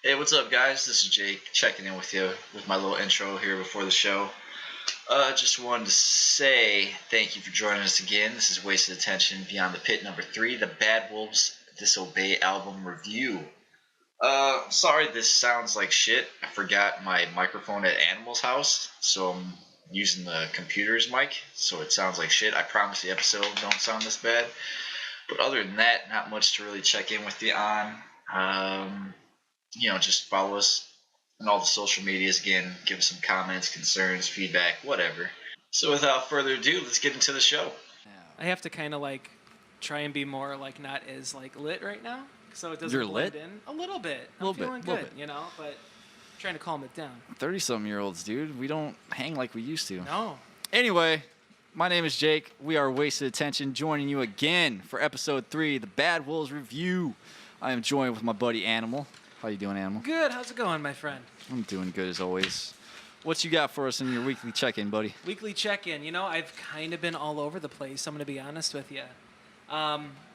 Hey, what's up, guys? This is Jake checking in with you with my little intro here before the show. Just wanted to say thank you for joining us again. This is Wasted Attention Beyond the Pit number 3, the Bad Wolves Disobey album review. Sorry this sounds like shit. I forgot my microphone at Animal's house, so I'm using the computer's mic, so it sounds like shit. I promise the episode don't sound this bad. But other than that, not much to really check in with you on. Just follow us on all the social medias again. Give us some comments, concerns, feedback, whatever. So without further ado, let's get into the show. I have to kind of like try and be more like not as like lit right now, so it doesn't You're blend lit? in a little bit. I'm feeling good, but trying to calm it down. 30-something-year-olds, dude. We don't hang like we used to. No. Anyway, my name is Jake. We are Wasted Attention, joining you again for episode 3, the Bad Wolves review. I am joined with my buddy Animal. How you doing, Animal? Good. How's it going, my friend? I'm doing good as always. What you got for us in your weekly check-in, buddy? Weekly check-in. I've kind of been all over the place. I'm going to be honest with you.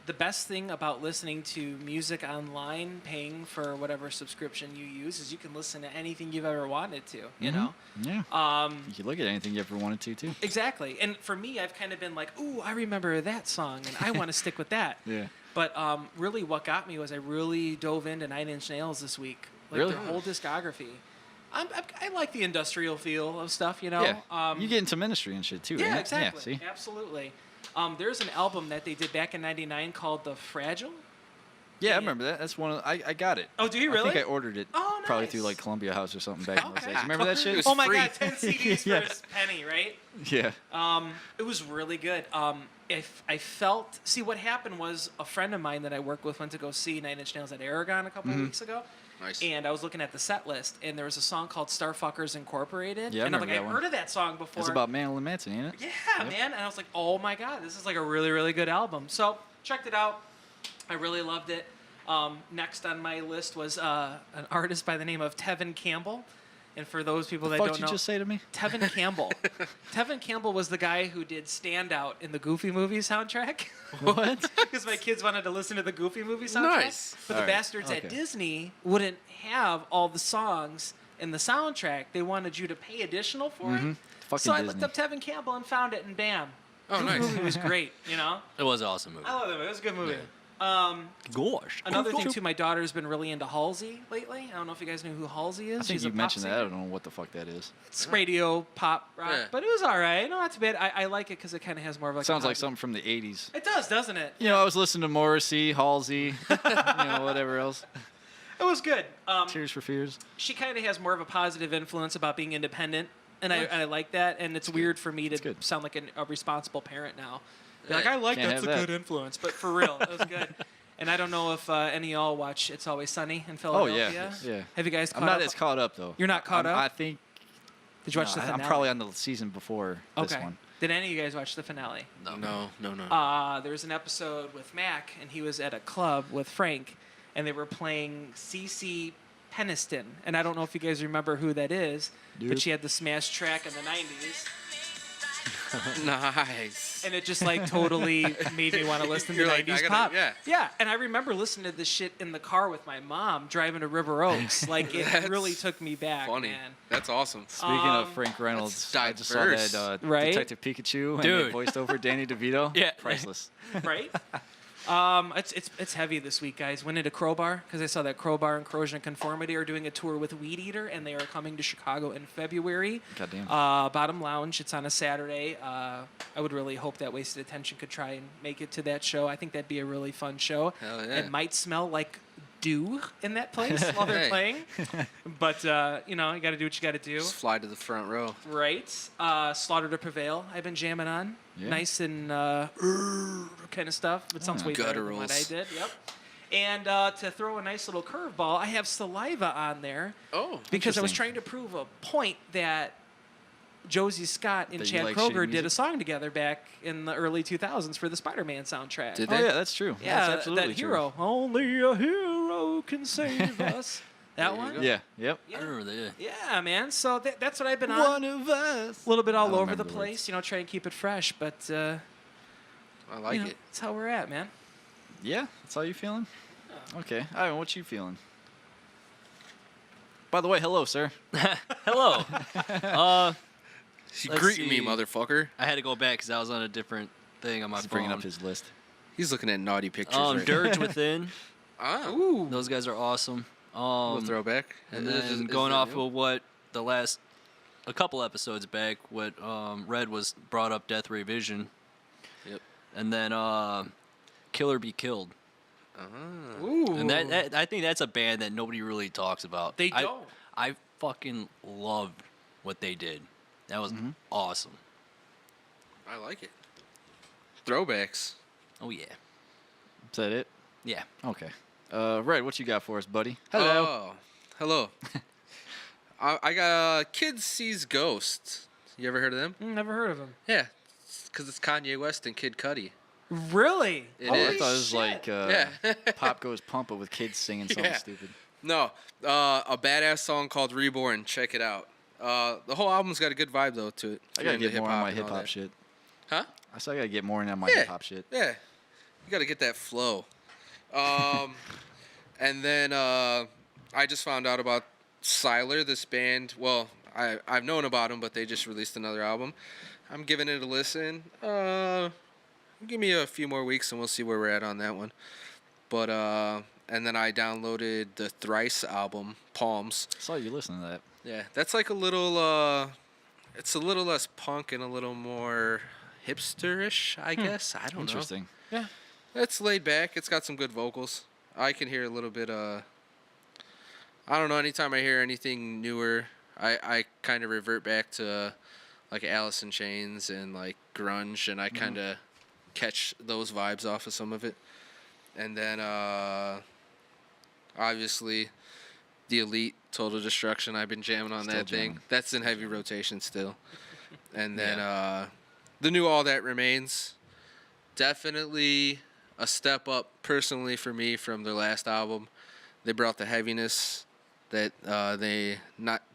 The best thing about listening to music online, paying for whatever subscription you use, is you can listen to anything you've ever wanted to, you know? Yeah. You can look at anything you ever wanted to, too. Exactly. And for me, I've kind of been like, ooh, I remember that song, and I want to stick with that. Yeah. But really what got me was I really dove into Nine Inch Nails this week. Like Really? their whole discography. I like the industrial feel of stuff, Yeah. You get into ministry and shit, too, Yeah, right? exactly. Yeah, see? Absolutely. There's an album that they did back in '99 called The Fragile. Yeah, I remember that. That's one of I got it. Oh, do you really? I think I ordered it. Oh, nice. Probably through like Columbia House or something back in those Okay. days. Remember that shit? Oh my free. God, 10 CDs Yeah. for a penny, right? Yeah. It was really good. I felt... See, what happened was a friend of mine that I work with went to go see Nine Inch Nails at Aragon a couple of weeks ago. Nice. And I was looking at the set list, and there was a song called Starfuckers Incorporated. Yeah, I and I'm remember like, that I've one. heard of that song before. It's about Marilyn Manson, ain't it? Yeah, man. And I was like, oh my God, this is like a really, really good album. So, checked it out. I really loved it. Next on my list was an artist by the name of Tevin Campbell. And for those people that What don't did know, you just say to me? Tevin Campbell. Tevin Campbell was the guy who did Stand Out in the Goofy movie soundtrack. What? Because my kids wanted to listen to the Goofy movie soundtrack. Nice. But All the right. bastards Okay. at Disney wouldn't have all the songs in the soundtrack. They wanted you to pay additional for it. Fucking So I Disney. looked up Tevin Campbell and found it, and bam. Oh, Goofy nice. movie was great, It was an awesome movie. I love it. It was a good movie. Gosh. Another thing, too, my daughter's been really into Halsey lately. I don't know if you guys knew who Halsey is. I think She's you a pop mentioned that. I singer. don't know what the fuck that is. It's radio, pop, rock, Yeah. but it was all right. No, not too bad. I like it because it kind of has more of like Sounds a like positive- something from the 80s. It does, doesn't it? You know, I was listening to Morrissey, Halsey, whatever else. It was good. Tears for Fears. She kind of has more of a positive influence about being independent, and I like that. And it's weird for me to good. sound like a responsible parent now. Be like, Yeah. I like Can't that's a have that. good influence, but for real, it was good. And I don't know if any of y'all watch It's Always Sunny in Oh, Philadelphia. yeah. Have you guys caught I'm not up? as caught up, though. You're not caught up? I think... Did you watch no, the finale? I'm probably on the season before this Okay. one. Did any of you guys watch the finale? No. There was an episode with Mac, and he was at a club with Frank, and they were playing CeCe Peniston. And I don't know if you guys remember who that is, Nope. but she had the smash track in the 90s. Nice. And it just like totally made me want to listen to You're like, 90s I gotta- pop. yeah. And I remember listening to this shit in the car with my mom driving to River Oaks. Like it That's really took me back, Funny. man. That's awesome. Speaking of Frank Reynolds, that's I just saw diverse. that Right? Detective Pikachu and Dude. they voiced over Danny DeVito. Yeah. Priceless. Right? It's heavy this week, guys. Went into Crowbar because I saw that Crowbar and Corrosion of Conformity are doing a tour with Weed Eater, and they are coming to Chicago in February. Goddamn. Bottom Lounge. It's on a Saturday. I would really hope that Wasted Attention could try and make it to that show. I think that'd be a really fun show. Hell yeah. It might smell like dew in that place while they're Hey. playing, but you got to do what you got to do. Just fly to the front row. Right. Slaughter to Prevail. I've been jamming on. Yeah. Nice and kind of stuff. It sounds way better than what I Gutturals. did. Yep. And to throw a nice little curveball, I have Saliva on there Oh. because I was interesting. trying to prove a point that Josie Scott and That you Chad like Kroger shitty did music? a song together back in the early 2000s for the Spider-Man soundtrack. Did Oh, they? yeah, that's true. Yeah, that's absolutely that true. hero. Only a hero can save us. That There you one? go. Yeah, yep. Yeah. I remember that. Yeah, man. So that's what I've been on. One of us. A little bit I all don't over remember the the place, try and keep it fresh, but I like it. that's how we're at, man. Yeah, that's how you feeling? Okay. All right, what you feeling? By the way, hello, sir. Hello. She Let's greeting me, see. motherfucker. I had to go back because I was on a different thing on my He's phone. bringing up his list. He's looking at naughty pictures right now. Dirge Within. Ah, Those guys are awesome. little throwback. And Is- then is going that off new? of what a couple episodes back, what Red was brought up, Death Ray Vision. Yep. And then Killer Be Killed. Ooh. And that I think that's a band that nobody really talks about. They don't. I fucking loved what they did. That was awesome. I like it. Throwbacks. Oh yeah. Is that it? Yeah. Okay. Red, what you got for us, buddy? Oh, hello. I got Kid Sees Ghost. You ever heard of them? Never heard of him. Yeah, because it's Kanye West and Kid Cudi. Really? It I is. thought it was like Yeah. Pop Goes Pump, but with kids singing something Yeah. stupid. No, a badass song called Reborn. Check it out. The whole album's got a good vibe though to it. I gotta If you're get into more on my and all hip hop that. shit. Huh? I said I gotta get more into my Yeah. hip hop shit. Yeah, you gotta get that flow. And then I just found out about Siler, this band. Well, I've known about them, but they just released another album. I'm giving it a listen. Give me a few more weeks and we'll see where we're at on that one. But and then I downloaded the Thrice album, Palms. I saw you listening to that. Yeah, that's like a little. It's a little less punk and a little more hipsterish, I guess. I don't know. Interesting. Yeah. It's laid back. It's got some good vocals. I can hear a little bit. I don't know. Anytime I hear anything newer, I kind of revert back to like Alice in Chains and like grunge, and I kind of catch those vibes off of some of it. And then obviously the Elite, Total Destruction. I've been jamming on Still that thing. jamming. That's in heavy rotation still. And then the new All That Remains. Definitely a step up personally for me from their last album. They brought the heaviness that they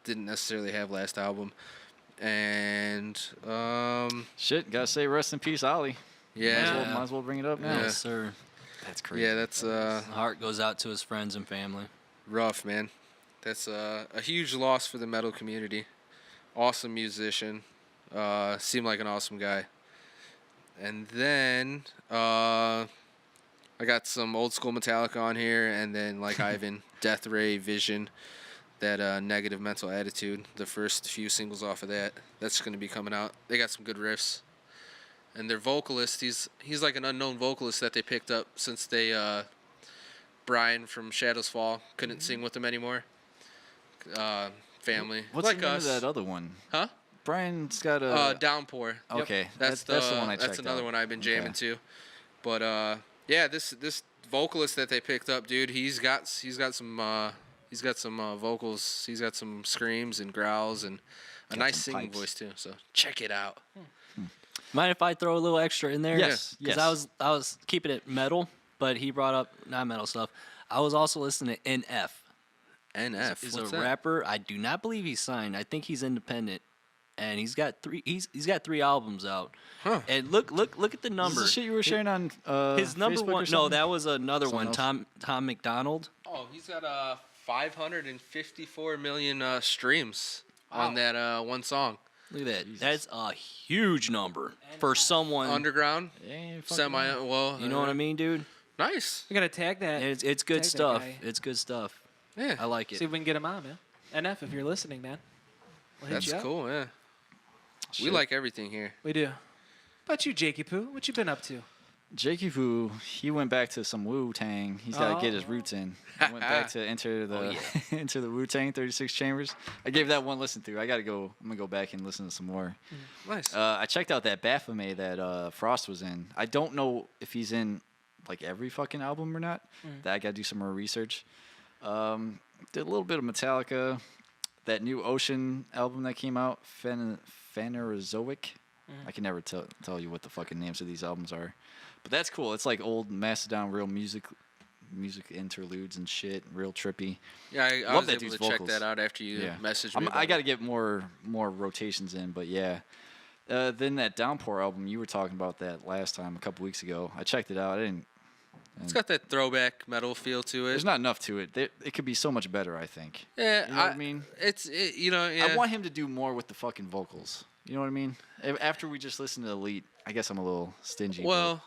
didn't necessarily have last album. And Shit, gotta say rest in peace, Ollie. yeah, Might as well bring it up now. Yeah. Yes, sir. That's crazy. yeah, that's Heart goes out to his friends and family. rough, man. That's a huge loss for the metal community. Awesome musician. Seemed like an awesome guy. And then I got some old school Metallica on here, and then like Ivan, Death Ray, Vision, that Negative Mental Attitude. The first few singles off of that. That's going to be coming out. They got some good riffs. And their vocalist, he's like an unknown vocalist that they picked up since they Brian from Shadows Fall couldn't sing with them anymore. Family. What's like the name us. of that other one? Huh? Brian's got a. Downpour. Okay, That's that's the one I checked That's another out. one I've been jamming Okay. to. But yeah, this vocalist that they picked up, dude, he's got some vocals. He's got some screams and growls and a Got nice some singing pipes. voice too. So check it out. Mind if I throw a little extra in there? Yes, Because yes. I was keeping it metal, but he brought up non-metal stuff. I was also listening to NF. NF. He's What's a that? rapper. I do not believe he's signed. I think he's independent, and he's got three albums out. Huh. And look at the This number. is the shit you were sharing on His number Facebook or one. No, something? that was another one. Someone Tom McDonald. Oh, he's got 554 million streams on that one song. Look at that. That's a huge number for someone. Underground, Yeah, ain't fucking semi. right. Well, You know what I mean, dude? Nice. We gotta tag that. It's good Tag that stuff. guy. It's good stuff. Yeah, I like See it. if we can get him on, man. NF, if you're listening, man. We'll hit that's you up. cool. Yeah, we Shit. like everything here. We do. How about you, Jakey Poo? What you been up to? Jakey Fu, he went back to some Wu Tang. He's got to get his Oh. roots in. He went back to enter the into the Wu Tang 36 Chambers. I gave that one listen through. I'm gonna go back and listen to some more. Nice. I checked out that Baphomet that Frost was in. I don't know if he's in like every fucking album or not. That I gotta do some more research. Did a little bit of Metallica. That new Ocean album that came out, Phanerozoic. I can never tell you what the fucking names of these albums are. But that's cool. It's like old Mastodon, real music interludes and shit, real trippy. Yeah, I Love was that able to dude's check vocals. that out after you messaged me. I about got to it. get more rotations in, but yeah. Then that Downpour album, you were talking about that last time, a couple weeks ago. I checked it out. I didn't It's got that throwback metal feel to it. There's not enough to it. It could be so much better, I think. Yeah, You know what I mean? Yeah. I want him to do more with the fucking vocals. You know what I mean? After we just listen to Elite, I guess I'm a little stingy. Well,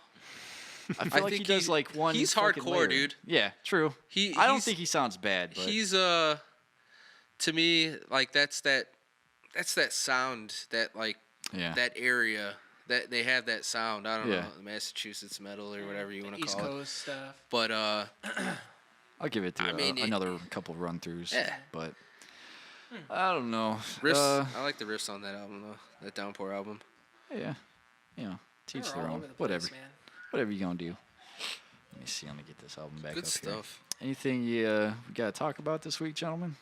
I feel like he think does like one. He's fucking hardcore, layer. dude. Yeah, true. I don't think he sounds bad. But He's to me, like that's that sound that like that area that they have that sound. I don't know, Massachusetts metal or whatever you want to East call Coast stuff. But I'll give it to another couple run throughs. Yeah. But I don't know. Riffs. I like the riffs on that album though. That Downpour album. Yeah. You know, teach We're their all own. over the Whatever. place, man. Whatever you gonna do. Let me see. I'm gonna get this album back Good up stuff. here. Anything we gotta talk about this week, gentlemen?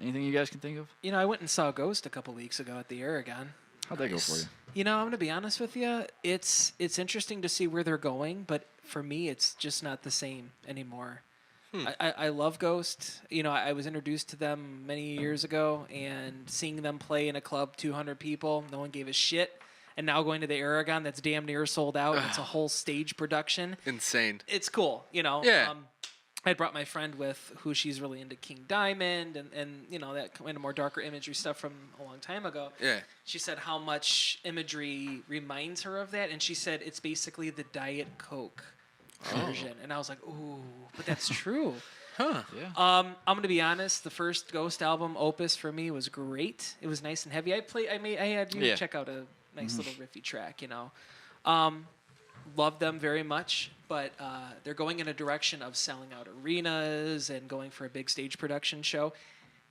Anything you guys can think of? You know, I went and saw Ghost a couple weeks ago at the Aragon. How'd that go for you? You know, I'm gonna be honest with you. It's interesting to see where they're going, but for me, it's just not the same anymore. I love Ghost. You know, I was introduced to them many years ago, and seeing them play in a club, 200 people, no one gave a shit. And now going to the Aragon, that's damn near sold out. It's a whole stage production. Insane. It's cool, you know. Yeah. I brought my friend with, who she's really into King Diamond and you know, that kind of more darker imagery stuff from a long time ago. Yeah. She said how much imagery reminds her of that, and she said it's basically the Diet Coke version. And I was like, ooh, but that's true. Huh. Yeah. I'm gonna be honest. The first Ghost album, Opus, for me was great. It was nice and heavy. I had you check out a nice little riffy track. You know, love them very much. But they're going in a direction of selling out arenas and going for a big stage production show.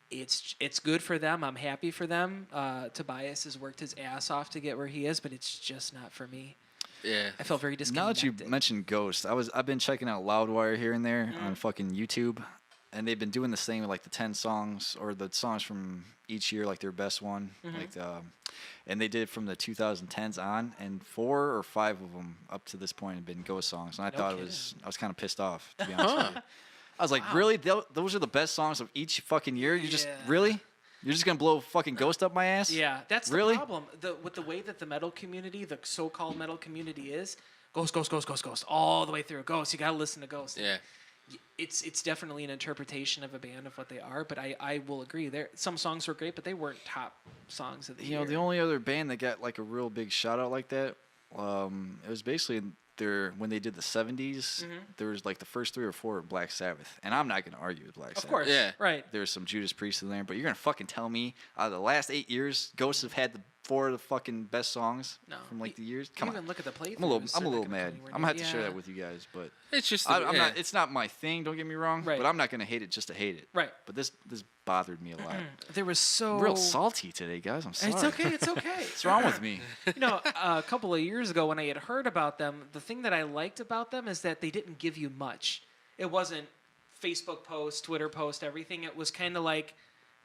It's good for them. I'm happy for them. Tobias has worked his ass off to get where he is, but it's just not for me. Yeah. I felt very Now that disconnected. you mentioned Ghost, I've been checking out Loudwire here and there on fucking YouTube, and they've been doing this thing with like the 10 songs or the songs from each year, like their best one, and they did it from the 2010s on, and 4 or 5 of them up to this point have been Ghost songs, and I thought I was kind of pissed off, to be honest with you. I was like, really? Those are the best songs of each fucking year? You just really? You're just gonna blow fucking Ghost up my ass? Yeah, that's really? the problem. With the way that the metal community, the so-called metal community is, Ghost, all the way through. Ghost, you gotta listen to Ghost. Yeah. It's definitely an interpretation of a band of what they are, but I will agree. Some songs were great, but they weren't top songs of the year. You know, the only other band that got like a real big shout out like that, it was basically when they did the 70s, there was like the first 3 or 4 were Black Sabbath, and I'm not gonna argue with Black Sabbath. Of course, Yeah. right. There's some Judas Priest in there, but you're gonna fucking tell me out of the last 8 years, Ghosts have had the 4 of the fucking best songs from like the years? Come on. Even look at the playthroughs. I'm a little they're not mad. gonna tell you I'm gonna have to where share they- that with you guys, but It's just I'm not. It's not my thing. Don't get me wrong. Right. But I'm not gonna hate it just to hate it. Right. But this bothered me a lot. There was so I'm real salty today, guys. I'm sorry. It's okay. It's okay. What's wrong with me? You know, a couple of years ago when I had heard about them, the thing that I liked about them is that they didn't give you much. It wasn't Facebook post, Twitter post, everything. It was kind of like,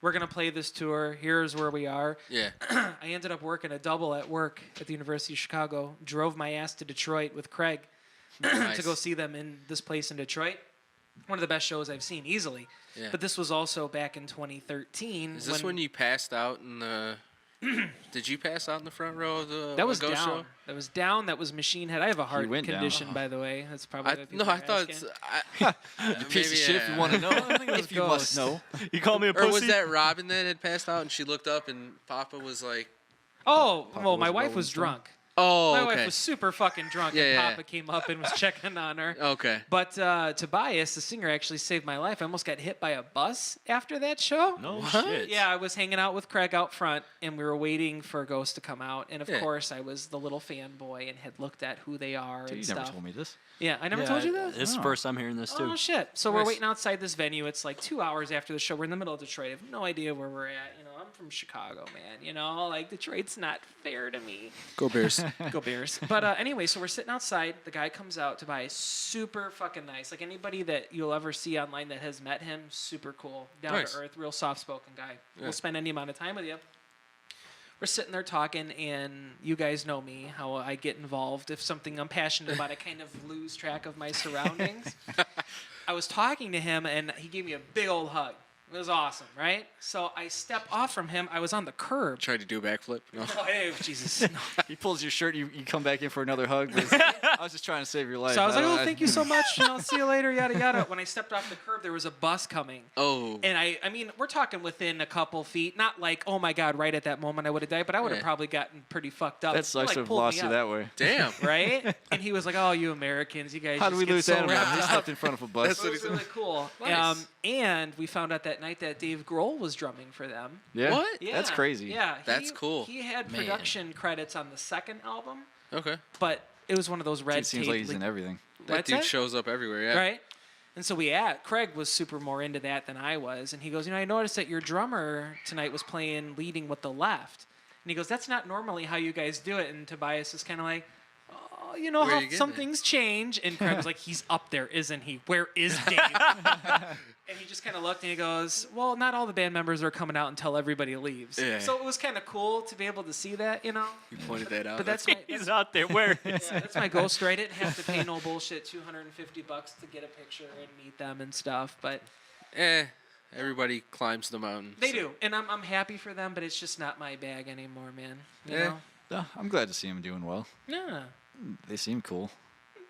we're going to play this tour. Here's where we are. Yeah. I ended up working a double at work at the University of Chicago. Drove my ass to Detroit with Craig to go see them in this place in Detroit. One of the best shows I've seen, easily. Yeah. But this was also back in 2013. Is this when you passed out in the... Did you pass out in the front row of the That was Ghost down. show? That was down. That was Machine Head. I have a heart went down. condition, by the way. That's probably what people No, are I thought asking. it's... You piece of shit. If you want to know, think it was if you must Ghost. know. You call me a Or pussy? was that Robin that had passed out and she looked up and Papa was like... Oh, Papa well, my was wife Rolling was Stone. drunk. Oh, My okay. wife was super fucking drunk, Yeah, and yeah, Papa came up and was checking on her. Okay. But Tobias, the singer, actually saved my life. I almost got hit by a bus after that show. No shit. Yeah, I was hanging out with Craig out front, and we were waiting for Ghost to come out. And, of Yeah. course, I was the little fanboy and had looked at who they are Dude, and you stuff. never told me this. Yeah, I never told you that? This is the Oh. first I'm hearing this too. Oh, shit. So we're Nice. waiting outside this venue. It's like 2 hours after the show. We're in the middle of Detroit. I have no idea where we're at. You know, I'm from Chicago, man. You know, like, Detroit's not fair to me. Go Bears. Go Bears. But anyway, so we're sitting outside. The guy comes out to buy. Super fucking nice. Like, anybody that you'll ever see online that has met him, super cool. Down Nice. to earth, real soft-spoken guy. Yeah. We'll spend any amount of time with you. We're sitting there talking, and you guys know me, how I get involved. If something I'm passionate about, I kind of lose track of my surroundings. I was talking to him, and he gave me a big old hug. It was awesome, right? So I step off from him. I was on the curb. Tried to do a backflip. No. Oh, hey, Jesus. No. He pulls your shirt. You come back in for another hug. But I was just trying to save your life. So I was like, oh, thank you so much. See you later, yada, yada. When I stepped off the curb, there was a bus coming. Oh. And I mean, we're talking within a couple feet. Not like, oh, my God, right at that moment I would have died. But I would have probably gotten pretty fucked up. That sucks to have lost you that way. Damn. Right? And he was like, oh, you Americans, you guys How do just we get lose so animal? wrapped He up. stepped in front of a bus. That's It was really cool. Nice. And we found out that night that Dave Grohl was drumming for them. Yeah. What? Yeah. That's crazy. Yeah. That's cool. He had Man. production credits on the second album, Okay. but it was one of those red Dude seems tape. like he's in everything. That What's dude that? shows up everywhere, yeah. Right? And so Craig was super more into that than I was. And he goes, I noticed that your drummer tonight was leading with the left. And he goes, that's not normally how you guys do it. And Tobias is kind of like, oh, you know Where how you getting some it? things change. And Craig was like, he's up there, isn't he? Where is Dave? And he just kind of looked and he goes, well, not all the band members are coming out until everybody leaves. Yeah. So it was kind of cool to be able to see that, You pointed that out. But that's my, He's out there. Where? yeah, that's my ghost story. I didn't have to pay no bullshit $250 to get a picture and meet them and stuff. But everybody climbs the mountain. they so- do. And I'm happy for them, but it's just not my bag anymore, man. You Yeah. know? Yeah, I'm glad to see him doing well. Yeah. They seem cool.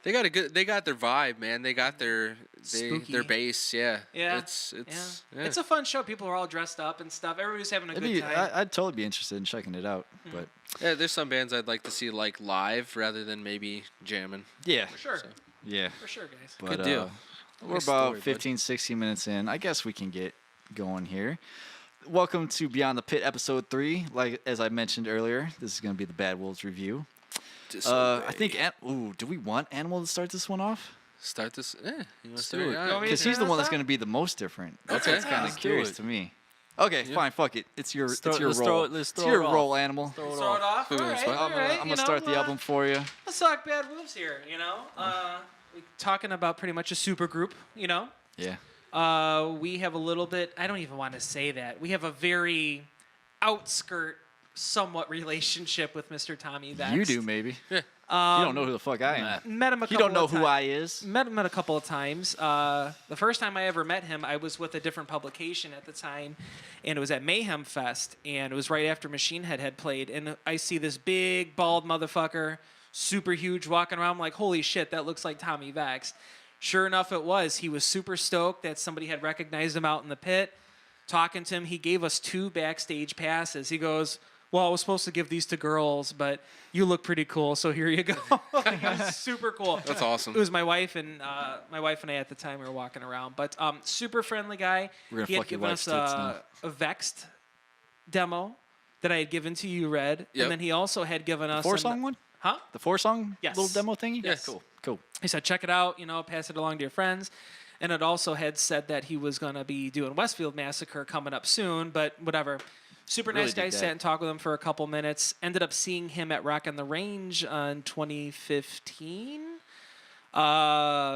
They got their vibe, man. They got their Spooky. bass, yeah. Yeah. It's Yeah. It's a fun show. People are all dressed up and stuff. Everybody's having a good time. I'd totally be interested in checking it out. But yeah, there's some bands I'd like to see like live rather than maybe jamming. yeah, For sure. yeah. For sure, guys. But, Good deal. We're Nice about story, bud. 15, 16 minutes in. I guess we can get going here. Welcome to Beyond the Pit, episode 3. Like as I mentioned earlier, this is going to be the Bad Wolves review. I think. Do we want Animal to start this one off? Start this. You want to Let's start? do it. All Go right. me- Because he's the one that's start? going to be the most different. That's Okay. what's kind Let's of do curious it. to me. Okay, Yeah. fine. Fuck it. It's your Let's it's your throw role. it- let's It's throw your it off. role, Animal. Throw it Throw it off. Put it All on the right, spot. all right. I'm gonna start the album for you. Let's talk Bad Wolves here, we talking about pretty much a super group, Yeah. We have a little bit, I don't even want to say that. We have a very outskirt, somewhat relationship with Mr. Tommy Vext. You do maybe. Yeah. You don't know who the fuck I am. Met him a You couple don't know of who times. I is. Met him a couple of times. The first time I ever met him, I was with a different publication at the time, and it was at Mayhem Fest, and it was right after Machine Head had played, and I see this big, bald motherfucker, super huge, walking around. I'm like, holy shit, that looks like Tommy Vext. Sure enough, it was. He was super stoked that somebody had recognized him out in the pit. Talking to him, he gave us 2 backstage passes. He goes, well, I was supposed to give these to girls, but you look pretty cool, so here you go. It was super cool. That's awesome. It was my wife and I at the time we were walking around, but super friendly guy. We're gonna He had fuck your given wife's us tits now. a Vext demo that I had given to you, Red, Yep. and then he also had given us 4-song one? Huh? The 4-song Yes. little demo thingy? Yes. Cool. Cool. He said, check it out, pass it along to your friends. And it also had said that he was going to be doing Westfield Massacre coming up soon, but whatever. Super Really nice guy. dig that. Sat and talked with him for a couple minutes. Ended up seeing him at Rock on the Range in 2015.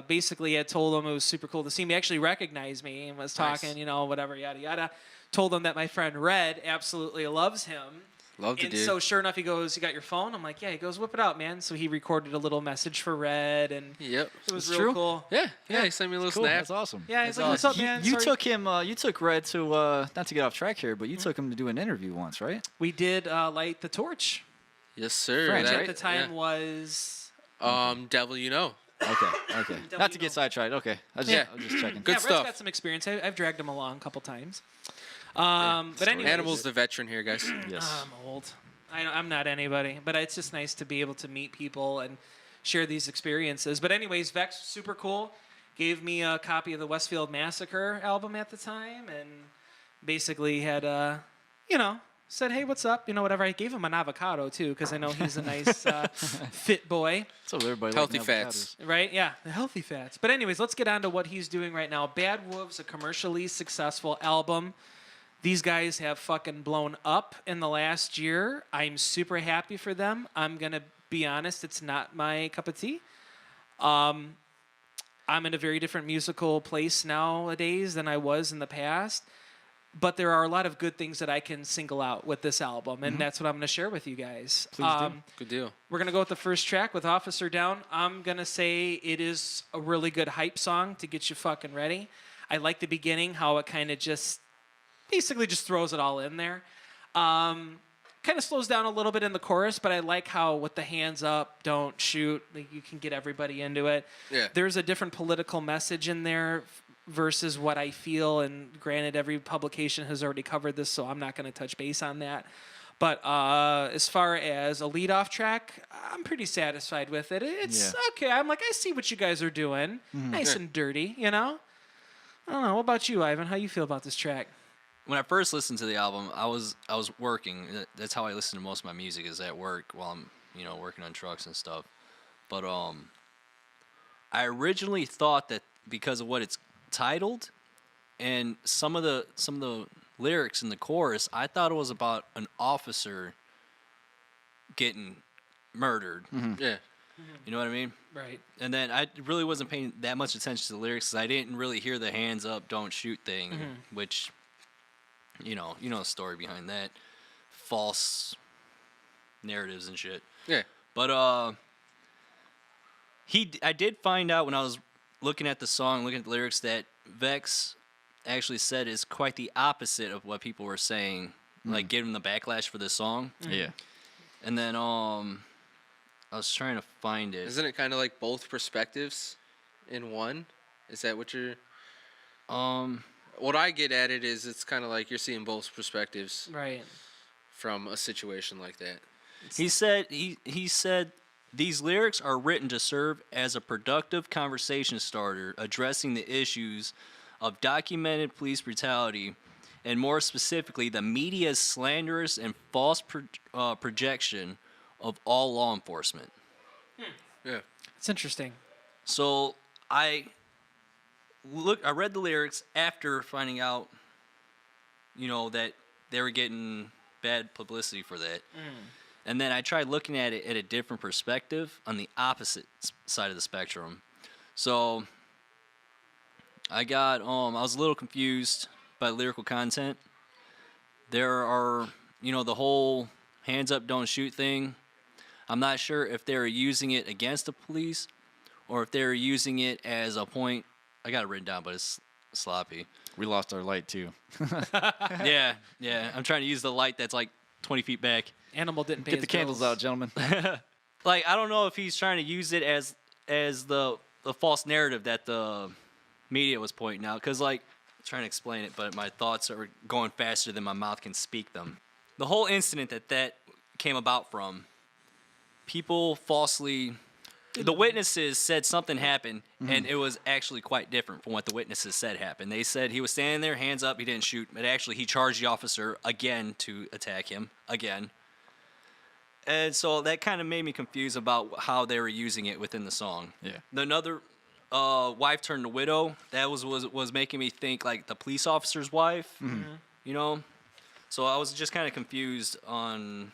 Basically, I told him it was super cool to see him. He actually recognized me and was Nice. talking, whatever, yada, yada. Told him that my friend Red absolutely loves him. Love the And dude. so sure enough, he goes, you got your phone? I'm like, yeah. He goes, whip it out, man. So he recorded a little message for Red, and Yep. it was It's real true? cool. Yeah. He sent me a little Cool. snap. That's awesome. Yeah, he's That's like, what's up, awesome. man? You Sorry- took him. You took Red to not to get off track here, but you took him to do an interview once, right? We did light the torch, Yes, sir. French, which right? at the time was Devil You Know. Okay. Okay. not to get sidetracked. Okay. I'm Yeah. just checking. Good yeah, stuff. Red's got some experience. I've dragged him along a couple times. But anyway, Animal's the veteran here, guys. Yes. I'm old. I'm not anybody, but it's just nice to be able to meet people and share these experiences. But anyways, Vex, super cool. Gave me a copy of the Westfield Massacre album at the time, and basically had, said, hey, what's up? Whatever. I gave him an avocado, too, because I know he's a nice fit boy. So everybody Healthy like fats. Right? Yeah, the healthy fats. But anyways, let's get on to what he's doing right now. Bad Wolves, a commercially successful album. These guys have fucking blown up in the last year. I'm super happy for them. I'm going to be honest, it's not my cup of tea. I'm in a very different musical place nowadays than I was in the past. But there are a lot of good things that I can single out with this album, and that's what I'm going to share with you guys. Please do. Good deal. We're going to go with the first track with Officer Down. I'm going to say it is a really good hype song to get you fucking ready. I like the beginning, how it kind of just basically just throws it all in there. Kind of slows down a little bit in the chorus, but I like how with the hands up, don't shoot, like you can get everybody into it. Yeah. There's a different political message in there versus what I feel, and granted, every publication has already covered this, so I'm not going to touch base on that. But as far as a lead-off track, I'm pretty satisfied with it. It's okay. I'm like, I see what you guys are doing. Nice and dirty, you know? I don't know. What about you, Ivan? How you feel about this track? When I first listened to the album, I was working. That's how I listen to most of my music, is at work while I'm working on trucks and stuff. But I originally thought that because of what it's titled and some of the lyrics in the chorus, I thought it was about an officer getting murdered. Yeah. You know what I mean? Right. And then I really wasn't paying that much attention to the lyrics because I didn't really hear the hands up, don't shoot thing, which, you know the story behind that. False narratives and shit. Yeah. But I did find out when I was looking at the song, looking at the lyrics, that Vex actually said is quite the opposite of what people were saying, like giving the backlash for this song. Yeah. And then I was trying to find it. Isn't it kind of like both perspectives in one? Is that what you're... What I get at it is it's kind of like you're seeing both perspectives Right. from a situation like that. He said these lyrics are written to serve as a productive conversation starter addressing the issues of documented police brutality, and more specifically, the media's slanderous and false projection of all law enforcement. Yeah. It's interesting. So I read the lyrics after finding out, that they were getting bad publicity for that. And then I tried looking at it at a different perspective on the opposite side of the spectrum. So I was a little confused by lyrical content. There are, the whole hands up, don't shoot thing. I'm not sure if they're using it against the police or if they're using it as a point. I got it written down, but it's sloppy. We lost our light too. Yeah. I'm trying to use the light that's like 20 feet back. Animal didn't pay Get the his candles bills. out, gentlemen. Like, I don't know if he's trying to use it as the false narrative that the media was pointing out. Because, like, I'm trying to explain it, but my thoughts are going faster than my mouth can speak them. The whole incident that came about from, people falsely... The witnesses said something happened, and it was actually quite different from what the witnesses said happened. They said he was standing there, hands up, he didn't shoot, but actually he charged the officer again to attack him, again. And so that kind of made me confused about how they were using it within the song. Yeah. Another wife turned to widow, that was making me think like the police officer's wife, So I was just kind of confused on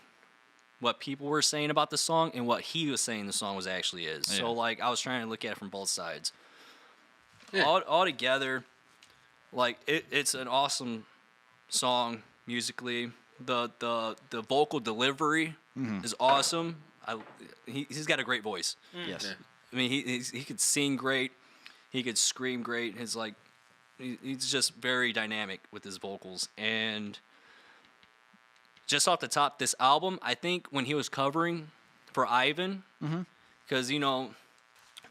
what people were saying about the song and what he was saying the song was actually is. Yeah. So, like, I was trying to look at it from both sides. Yeah. All together, like, it's an awesome song musically. The vocal delivery is awesome. He's got a great voice. Yes. Yeah. I mean, he could sing great. He could scream great. He's just very dynamic with his vocals. And just off the top, this album, I think when he was covering for Ivan, because,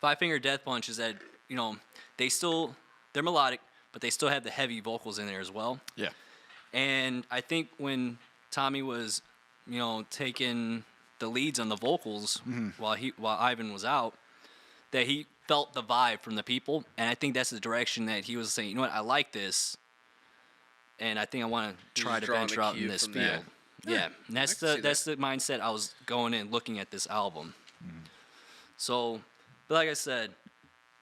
Five Finger Death Punch is that, they're melodic, but they still have the heavy vocals in there as well. Yeah. And I think when Tommy was, taking the leads on the vocals while Ivan was out, that he felt the vibe from the people, and I think that's the direction that he was saying, I like this, and I think I want to try to venture out in this from field. that. Yeah, and that's the mindset I was going in looking at this album. So, but like I said,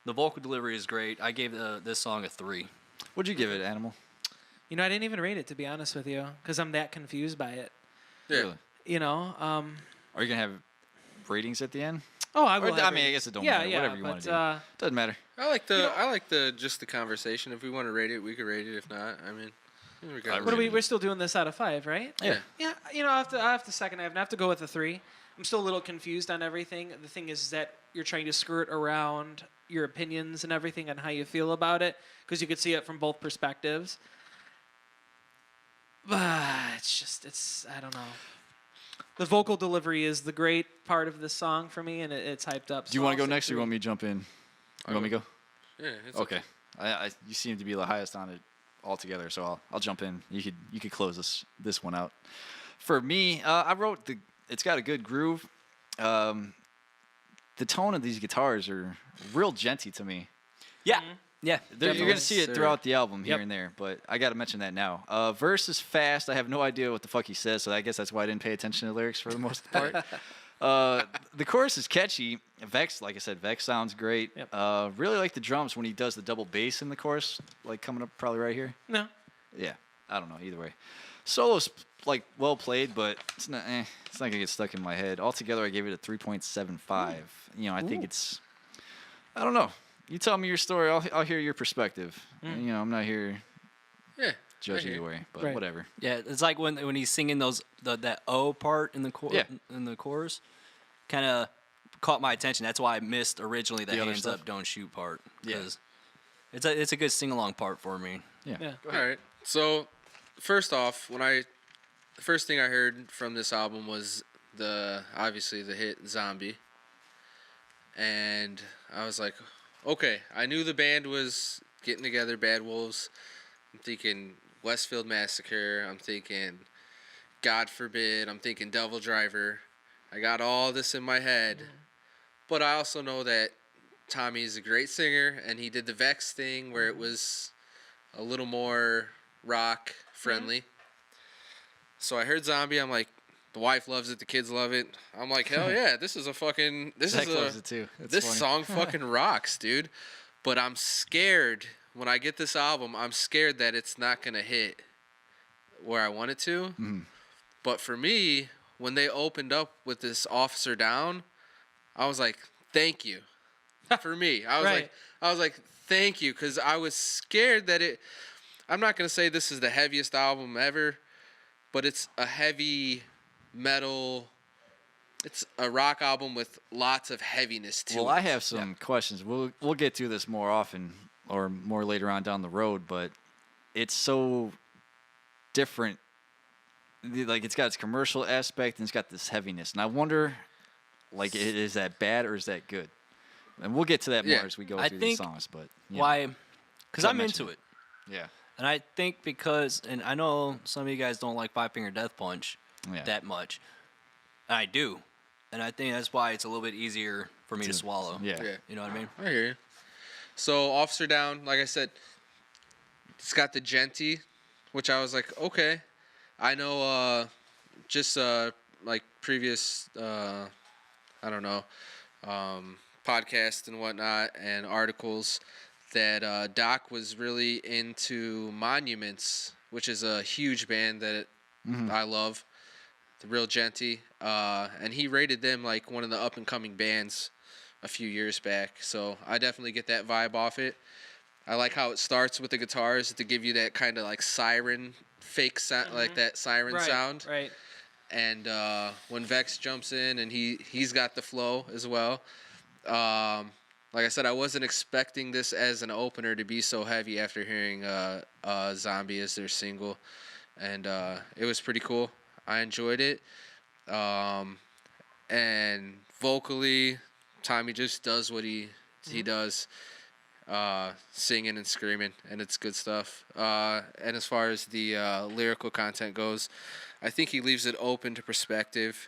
the vocal delivery is great. I gave this song a 3. What'd you give it, Animal? I didn't even rate it, to be honest with you, because I'm that confused by it. Yeah. Really? Are you gonna have ratings at the end? Oh, I will. I mean, I guess it don't matter. Whatever you want to do. Doesn't matter. I like just the conversation. If we want to rate it, we could rate it. If not, I mean, we got What are we? We're still doing this out of 5, right? Yeah. Yeah. I have to second. I have to go with a 3. I'm still a little confused on everything. The thing is that you're trying to skirt around your opinions and everything on how you feel about it, because you could see it from both perspectives. it's I don't know. The vocal delivery is the great part of this song for me, and it's hyped up. Do you want to go next, or you want me to jump in? You want me to go? Yeah. It's Okay. You seem to be the highest on it altogether, so I'll jump in. You could close this one out. For me, I wrote it's got a good groove. The tone of these guitars are real genty to me. Yeah. Yeah. You're definitely. gonna see it throughout the album here Yep. and there, but I got to mention that now. Verse is fast. I have no idea what the fuck he says, so I guess that's why I didn't pay attention to the lyrics for the most part. The chorus is catchy. Vex, like I said, Vex sounds great. Yep. Really like the drums when he does the double bass in the chorus, like coming up probably right here. No. Yeah, I don't know. Either way, solo's like well played, but it's not gonna get stuck in my head. Altogether, I gave it a 3.75. You know, I think it's. I don't know. You tell me your story. I'll hear your perspective. And, you know, I'm not here Yeah. judge I hear either you. way, but Right. whatever. Yeah, it's like when he's singing that O part in the chorus, kind of caught my attention. That's why I missed originally the other hands stuff? up, don't shoot part. Yeah. 'Cause it's a good sing along part for me. Yeah. Yeah. Go All ahead. right. So, first off, the first thing I heard from this album was obviously the hit Zombie. And I was like, okay, I knew the band was getting together, Bad Wolves. I'm thinking Westfield Massacre. I'm thinking God Forbid. I'm thinking Devil Driver. I got all this in my head. But I also know that Tommy's a great singer, and he did the Vex thing where it was a little more rock friendly. So I heard Zombie. I'm like, the wife loves it, the kids love it. I'm like, hell yeah, this is a fucking Zach loves it too. It's this funny. song fucking rocks, dude. But I'm scared when I get this album. I'm scared that it's not gonna hit where I want it to. But for me, when they opened up with this Officer Down, I was like, thank you. For me, I was like, thank you, because I was scared that it. I'm not gonna say this is the heaviest album ever, but it's a heavy metal. It's a rock album with lots of heaviness to it. Well, I have some questions. We'll get to this more often or more later on down the road, but it's so different. Like, it's got its commercial aspect and it's got this heaviness, and I wonder, like, is that bad or is that good? And we'll get to that more as we go I through the think songs. But Why? Because I I'm mentioned into it. Yeah. And I think and I know some of you guys don't like Five Finger Death Punch that much. And I do. And I think that's why it's a little bit easier for me to swallow. Yeah. You know what I mean? I hear you. So Officer Down, like I said, it's got the genty, which I was like, okay. I know just like previous, I don't know, podcasts and whatnot and articles that Doc was really into Monuments, which is a huge band that I love, the real genty. And he rated them like one of the up-and-coming bands a few years back. So I definitely get that vibe off it. I like how it starts with the guitars to give you that kind of like siren fake sound, like that siren sound. Right. And when Vex jumps in and he's got the flow as well. Like I said, I wasn't expecting this as an opener to be so heavy after hearing Zombie as their single. And it was pretty cool. I enjoyed it. And vocally, Tommy just does what he does. Singing and screaming, and it's good stuff. And as far as the lyrical content goes, I think he leaves it open to perspective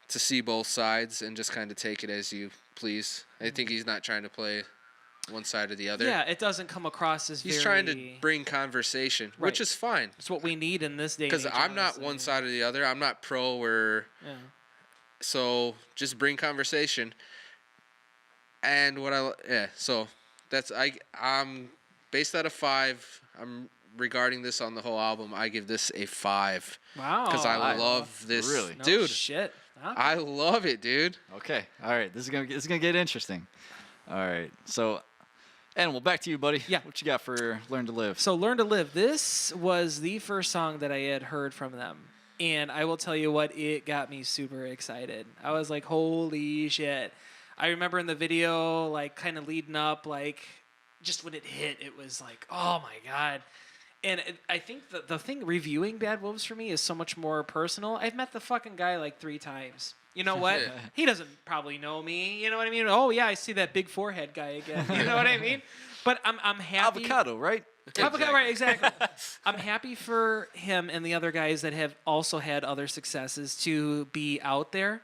to see both sides and just kind of take it as you please. I think he's not trying to play one side or the other. Yeah, it doesn't come across as He's very... trying to bring conversation, Right. which is fine. It's what we need in this day. Because I'm not one side or the other. I'm not pro or... Yeah. So just bring conversation. And so that's... I'm based out of 5. I'm regarding this on the whole album. I give this a 5. Wow. Because I love this. Really? No Dude, shit. Huh? I love it, dude. Okay. All right. This is gonna get interesting. All right. So, Animal, back to you, buddy. Yeah. What you got for Learn to Live? So Learn to Live. This was the first song that I had heard from them. And I will tell you what, it got me super excited. I was like, holy shit. I remember in the video, like, kind of leading up, like, just when it hit, it was like, oh my God. And I think the thing reviewing Bad Wolves for me is so much more personal. I've met the fucking guy like 3 times. You know what? Yeah. He doesn't probably know me. You know what I mean? Oh yeah, I see that big forehead guy again. You know what I mean? But I'm happy. Avocado, right? Avocado, right? Exactly. I'm happy for him and the other guys that have also had other successes to be out there.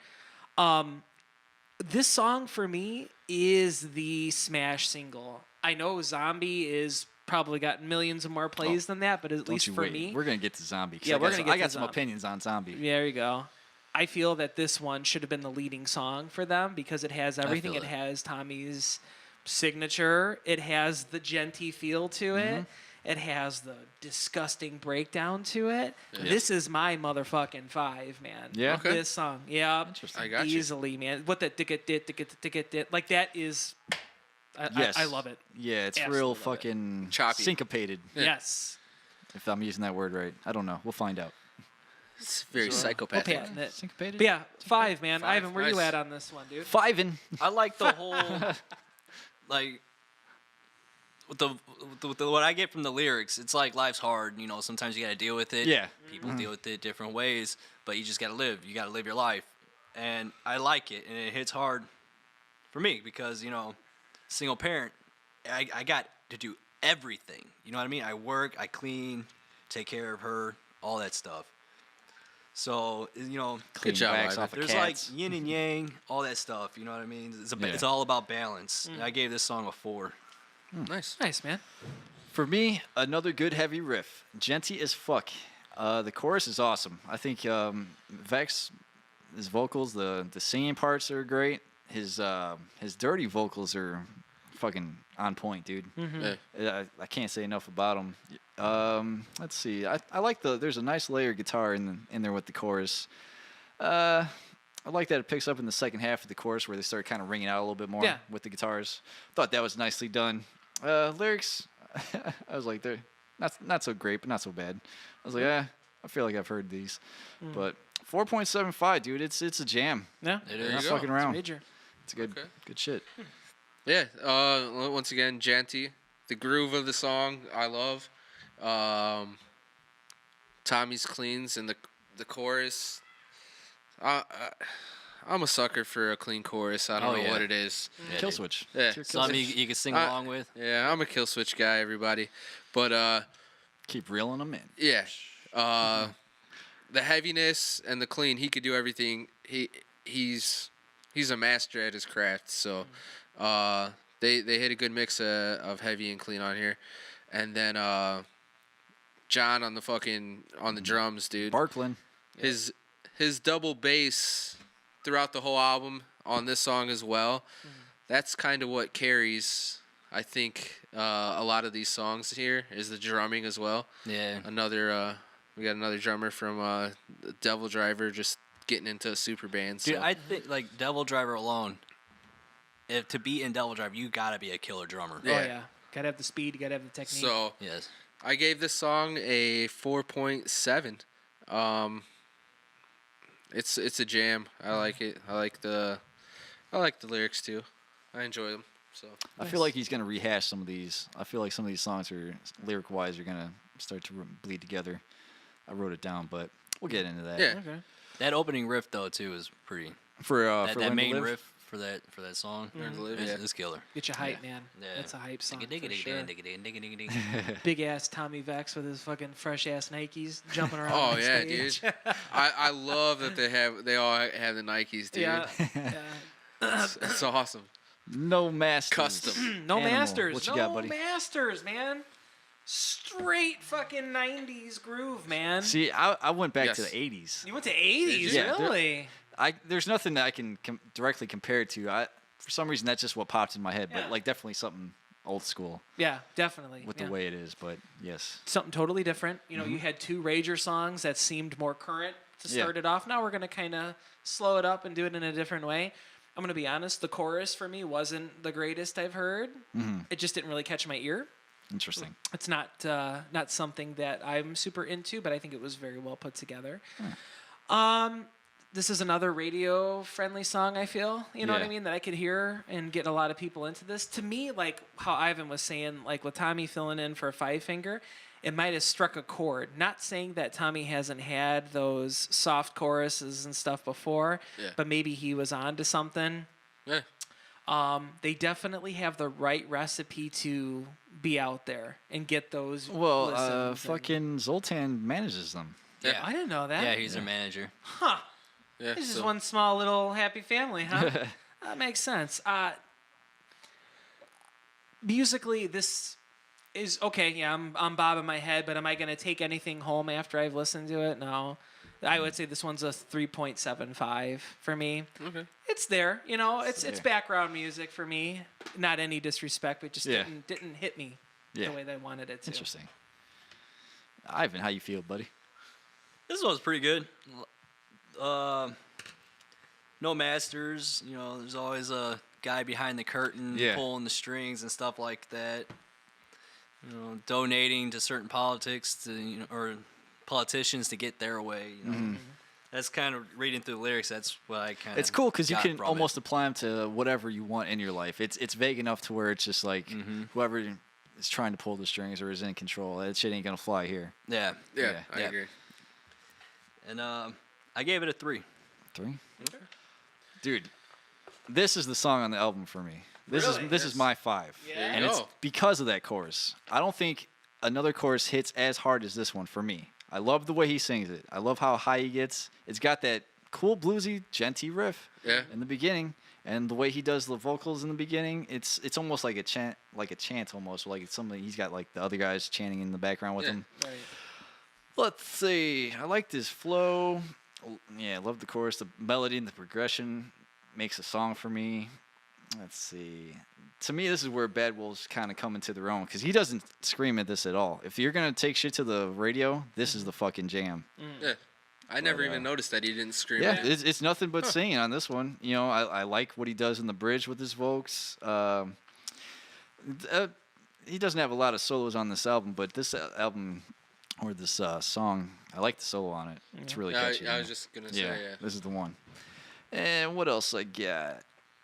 This song for me is the smash single. I know Zombie is probably got millions of more plays than that, but at least for me, We're gonna get to Zombie. 'Cause Yeah, we're I gonna got, get I got to some Zombie. opinions on Zombie. there you go. I feel that this one should have been the leading song for them because it has everything. feel It it. has Tommy's signature. It has the genty feel to it. It has the disgusting breakdown to it. This is my motherfucking 5, man. Yeah? Okay. This song. Yeah. Interesting. I got you. Easily, man. What that ticket like that is. Yes. I love it. Yeah, it's Absolutely real love it. fucking Choppy. syncopated. Yes. If I'm using that word right, I don't know. We'll find out. It's very We'll psychopathic. patent it. Syncopated. But yeah, 5, man. 5, Ivan, where you nice. at on this one, dude? Fivin'. I like the whole, like, with the what I get from the lyrics. It's like life's hard. You know, sometimes you got to deal with it. Yeah. People deal with it different ways, but you just got to live. You got to live your life, and I like it, and it hits hard for me because single parent. I got to do everything. You know what I mean? I work, I clean, take care of her, all that stuff. So Good job, wax Ivan. off of there's cats. like yin and yang, all that stuff. You know what I mean? Yeah. It's all about balance. I gave this song a 4. Nice. Nice, man. For me, another good heavy riff. Genty as fuck. The chorus is awesome. I think Vex, his vocals, the singing parts are great. His dirty vocals are fucking on point, dude. Yeah. I can't say enough about him. Let's see. I like there's a nice layered guitar in there with the chorus. I like that it picks up in the second half of the chorus where they start kind of ringing out a little bit more Yeah. with the guitars. Thought that was nicely done. Lyrics, I was like, they're not so great, but not so bad. I was like, I feel like I've heard these. But 4.75, dude, it's a jam. Yeah. It They're is. not you go. fucking around. Major. It's good, Okay. good shit. Yeah. Once again, Janty. The groove of the song, I love. Tommy's cleans and the chorus. I'm a sucker for a clean chorus. I don't know yeah. what it is. Yeah, Kill dude. switch. Yeah. It's your kill Something switch. you can sing Uh, along with. Yeah, I'm a kill switch guy, everybody. But Keep reeling them in. yeah, the heaviness and the clean, he could do everything. He's a master at his craft. So they hit a good mix of heavy and clean on here, and then John on the drums, dude. Barklin. His double bass throughout the whole album on this song as well. That's kind of what carries, I think, a lot of these songs here is the drumming as well. Yeah. We got another drummer from Devil Driver just getting into a super band. Dude, So. I think like Devil Driver alone, if to be in Devil Driver, you gotta be a killer drummer. Yeah. Oh yeah. Gotta have the speed. You gotta have the technique. So Yes. I gave this song a 4.7. It's a jam. I like it. I like the lyrics too. I enjoy them. So I feel like he's gonna rehash some of these. I feel like some of these songs are lyric wise are gonna start to bleed together. I wrote it down, but we'll get into that. yeah, Okay. That opening riff though too is pretty. For That Learn to main Live. riff for that song Learn to Live, is, yeah. is killer. Get you hype, man. Yeah. That's a hype song Digga, for digga, sure. digga, digga, digga, digga, digga, digga. Big ass Tommy Vext with his fucking fresh ass Nikes jumping around. Oh on yeah, stage. dude. I love that they all have the Nikes, dude. Yeah. It's awesome. No masters. Custom. No Animal. masters. What you no got, buddy? masters, man. Straight fucking 90s groove, man. See, I went back to Yes. the 80s. You went to 80s, Yeah, there- really? There's nothing that I can directly compare it to. For some reason, that's just what popped in my head. Yeah. But like definitely something old school Yeah, definitely. with yeah. the way it is. But yes, Something totally different. You know, you had 2 Rager songs that seemed more current to Yeah. start it off. Now we're going to kind of slow it up and do it in a different way. I'm going to be honest, the chorus for me wasn't the greatest I've heard. It just didn't really catch my ear. interesting. It's not something that I'm super into, but I think it was very well put together. This is another radio friendly song, I feel. You know what I Yeah. mean? That I could hear and get a lot of people into this. To me, like how Ivan was saying, like with Tommy filling in for Five Finger, it might have struck a chord. Not saying that Tommy hasn't had those soft choruses and stuff before, Yeah. but maybe he was on to something. Yeah. They definitely have the right recipe to be out there and get those. Well, listens and- fucking Zoltan manages them. Yeah. I didn't know that. Yeah, he's their manager. Huh. Yeah. This is so- one small little happy family, huh? That makes sense. Musically, this is okay. Yeah, I'm bobbing my head, but am I going to take anything home after I've listened to it? No. I would say this one's a 3.75 for me. Okay. It's there, you know. It's there. background music for me. Not any disrespect, but just Yeah. didn't hit me Yeah. the way they wanted it to. Interesting. Ivan, how you feel, buddy? This one's pretty good. No masters. You know, there's always a guy behind the curtain Yeah. pulling the strings and stuff like that. You know, donating to certain politics or politicians to get their way. You know? That's kind of reading through the lyrics. That's what I kind of. It's cool because you got can from almost apply them to whatever you want in your life. It's vague enough to where it's just like whoever is trying to pull the strings or is in control, that shit ain't gonna fly here. It. Yeah. Yeah. I Yeah. agree. And I gave it a 3. 3. Dude, this is the song on the album for me. This Really? is my 5, Yeah? and There you it's go. because of that chorus. I don't think another chorus hits as hard as this one for me. I love the way he sings it. I love how high he gets. It's got that cool bluesy, genty riff Yeah. in the beginning, and the way he does the vocals in the beginning, it's almost like a chant almost, like it's something he's got like the other guys chanting in the background with Yeah. him. Right. Let's see. I like this flow. Yeah, I love the chorus. The melody and the progression makes a song for me. Let's see. To me, this is where Bad Wolves kind of come into their own because he doesn't scream at this at all. If you're gonna take shit to the radio, this is the fucking jam. Yeah. I never even noticed that he didn't scream. Yeah, at it. it's nothing but singing on this one. You know, I like what he does in the bridge with his vocals. He doesn't have a lot of solos on this album, but this album or this song, I like the solo on it. It's really Yeah, catchy. I was just gonna say, yeah. This is the one. And what else I got?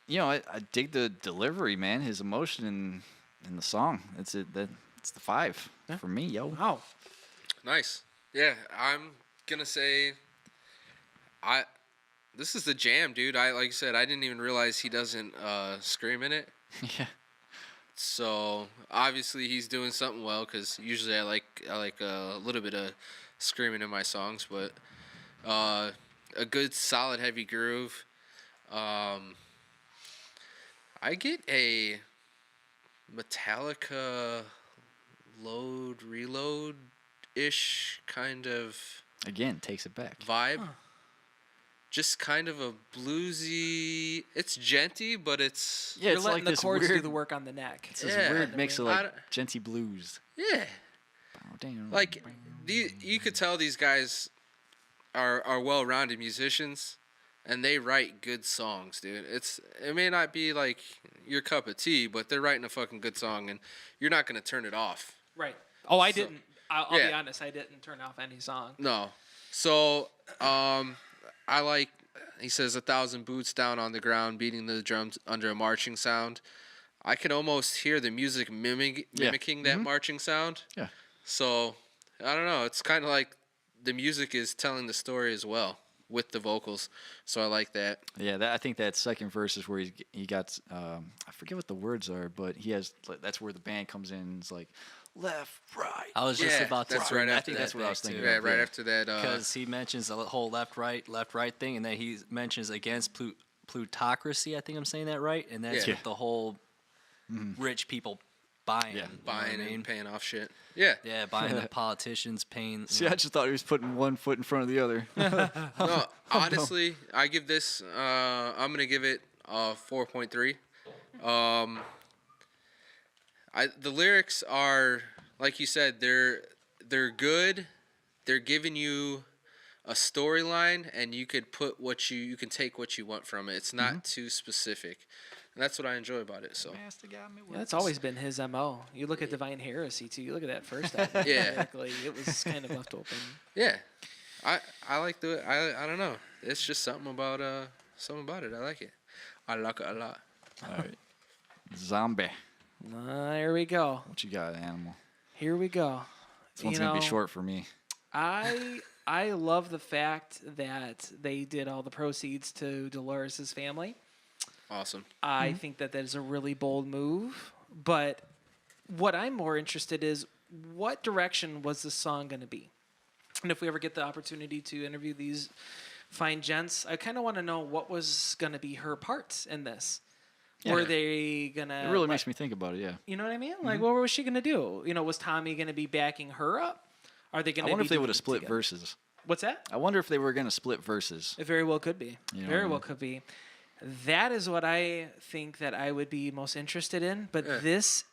You know, I dig the delivery, man. His emotion in the song. It's the 5 for me, yo. Wow. Nice. Yeah, I'm gonna say, this is the jam, dude. Like you said, I didn't even realize he doesn't scream in it. Yeah. So obviously he's doing something well, because usually I like a little bit of screaming in my songs, but a good solid heavy groove. I get a Metallica Load Reload ish kind of Again, takes it back. vibe. Just kind of a bluesy. It's genty, but it's Yeah, You're it's letting like the this chords weird, do the work on the neck. it's this Yeah. weird mix of I like don't- genty blues. yeah. Like you could tell these guys are well-rounded musicians, and they write good songs, dude. It may not be like your cup of tea, but they're writing a fucking good song, and you're not gonna turn it off. Right. Oh, I So- didn't. I'll be yeah. honest. I didn't turn off any song. No. So I like. He says 1,000 boots down on the ground, beating the drums under a marching sound. I can almost hear the music mimicking that marching sound. Yeah. So I don't know. It's kind of like the music is telling the story as well with the vocals. So I like that. Yeah, I think that second verse is where he got I forget what the words are, but that's where the band comes in and it's like left, right. I was just Yeah, about to. that's bring right that after think that that's what I was back, thinking too. of. Yeah, right yeah. after that. Because he mentions the whole left right thing, and then he mentions against plutocracy. I think I'm saying that right, and that's Yeah. with the whole rich people buying, Yeah. you know what buying I mean? and paying off shit. Yeah. Yeah, buying the politicians, paying. See, I just thought he was putting one foot in front of the other. No, honestly, I give this. I'm gonna give it 4.3. The lyrics are, like you said, they're good. They're giving you a storyline, and you could put you can take what you want from it. It's not too specific, and that's what I enjoy about it. So Yeah, that's always been his MO. You look at Divine Heresy too. You look at that first album. Yeah. Like, it was kind of left open. yeah, I like I don't know. It's just something about it. I like it. I like it a lot. All right. Zombie. Here we go. What you got, Animal? Here we go. This one's gonna be short for me. I love the fact that they did all the proceeds to Dolores' family. Awesome. I think that is a really bold move. But what I'm more interested is, what direction was this song going to be? And if we ever get the opportunity to interview these fine gents, I kind of want to know what was going to be her parts in this. Yeah. Were they going to... It really makes me think about it, yeah. You know what I mean? Like, what was she going to do? You know, was Tommy going to be backing her up? Are they going to I wonder if they would have split verses. What's that? I wonder if they were going to split verses. It very well could be. You know Very what I well mean? could be. That is what I think that I would be most interested in. But this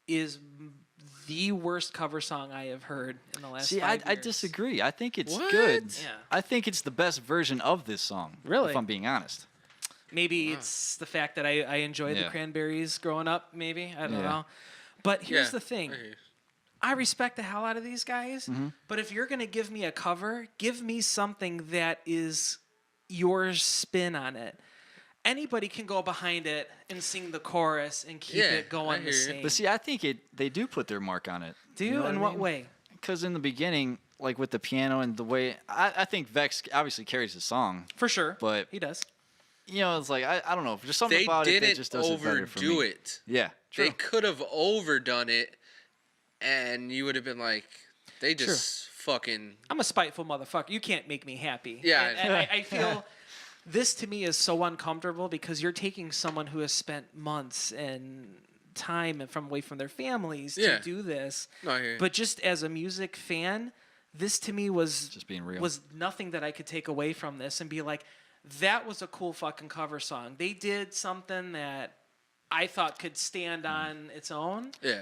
is the worst cover song I have heard in the last 5 years. I disagree. I think it's What? good. Yeah. I think it's the best version of this song. Really? If I'm being honest. Maybe it's the fact that I enjoyed the Yeah. Cranberries growing up, maybe. I don't Yeah. know. But here's Yeah, the thing. I hear you. I respect the hell out of these guys, but if you're going to give me a cover, give me something that is your spin on it. Anybody can go behind it and sing the chorus and keep Yeah, it I going the hear you. same. But see, I think they do put their mark on it. Do you? know what In I what mean? way? Because in the beginning, like with the piano and the way, I think Vex obviously carries the song. For sure. But- he does. You know, it's like, I don't know. There's something They about it that didn't just does it better for overdo me. it. Yeah, true. They could have overdone it, and you would have been like, they just fucking. I'm a spiteful motherfucker. You can't make me happy. Yeah. And I feel this to me is so uncomfortable because you're taking someone who has spent months and time and from away from their families Yeah. to do this. No, I hear you. But just as a music fan, this to me was Just being real. was nothing that I could take away from this and be like, that was a cool fucking cover song. They did something that I thought could stand on its own. Yeah.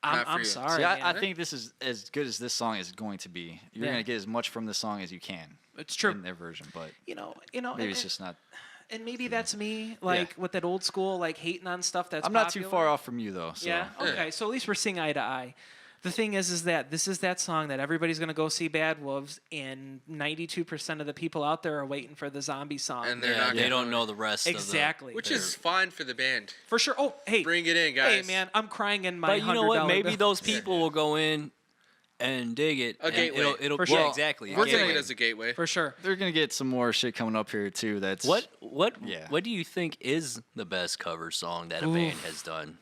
Not for I'm you. sorry. See, man. I think this is as good as this song is going to be. You're Yeah. going to get as much from this song as you can It's true. in their version, but You know, maybe and- it's just not. And maybe that's me, like with that old school, like hating on stuff that's I'm not popular. too far off from you, though. So. Yeah. Okay. So at least we're seeing eye to eye. The thing is that this is that song that everybody's gonna go see Bad Wolves, and 92% of the people out there are waiting for the zombie song. And they're Yeah, not they gonna don't do know it. the rest exactly. Which is fine for the band. for sure. Oh, hey, Bring it in, guys. Hey, man, I'm crying in my. But you know what? $100 Maybe bill. those people will go in and dig it. A and gateway. It'll For yeah, sure. exactly. We're a getting gateway. it as a gateway. For sure. They're going to get some more shit coming up here, too. That's What Yeah. what do you think is the best cover song that a band has done?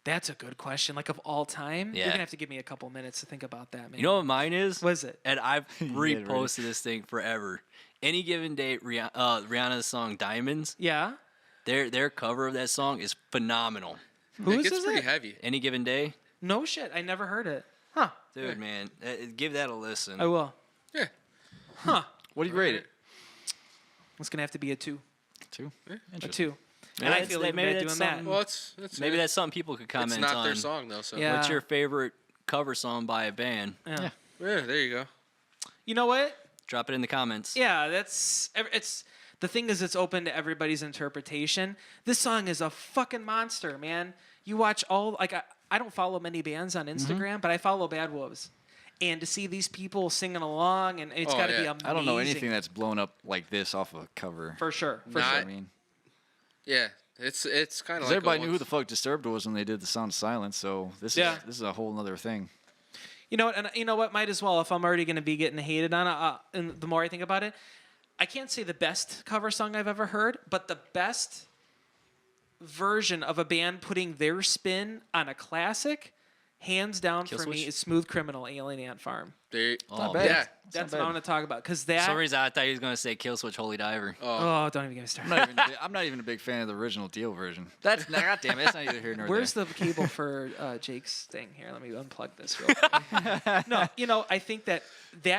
That's a good question. Like of all time, you're Yeah. gonna have to give me a couple minutes to think about that, man. You know what mine is? What is it? And I've ready. reposted this thing forever. Any given day, Rihanna's song "Diamonds." Yeah. Their cover of that song is phenomenal. Whose It gets is pretty it? heavy. Any given day, No shit. I never heard it. Huh. dude, man, give that a listen. I will. Yeah. Huh. What do you rate it? It's gonna have to be a 2. 2? A Interesting. 2. And I that's- feel that- even maybe bad that's doing that. something- Well, it's Maybe that's something people could comment It's not on. their song though. So Yeah. What's your favorite cover song by a band? Yeah. Yeah, there you go. You know what? Drop it in the comments. Yeah, it's the thing is it's open to everybody's interpretation. This song is a fucking monster, man. You watch all like I don't follow many bands on Instagram, but I follow Bad Wolves. And to see these people singing along, and it's Oh, got to be yeah. amazing. I don't know anything that's blown up like this off of a cover. for sure. For You know what Not- I mean, Yeah, it's kind of 'Cause like everybody knew who the fuck Disturbed was when they did the Sound of Silence, so this is a whole other thing. You know what? And you know what? Might as well if I'm already going to be getting hated on it. And the more I think about it, I can't say the best cover song I've ever heard, but the best version of a band putting their spin on a classic, hands down for me, Killswitch? is "Smooth Criminal" Alien Ant Farm. Oh, bad. Yeah. That's not what I bad. want to talk about because For some that. reason, I thought he was gonna say "Killswitch Holy Diver." Oh, don't even get me started. I'm not even a big fan of the original Deal version. That's goddamn it. That's not either here nor Where's there. the cable for Jake's thing here? Let me unplug this real quick. No, you know, I think that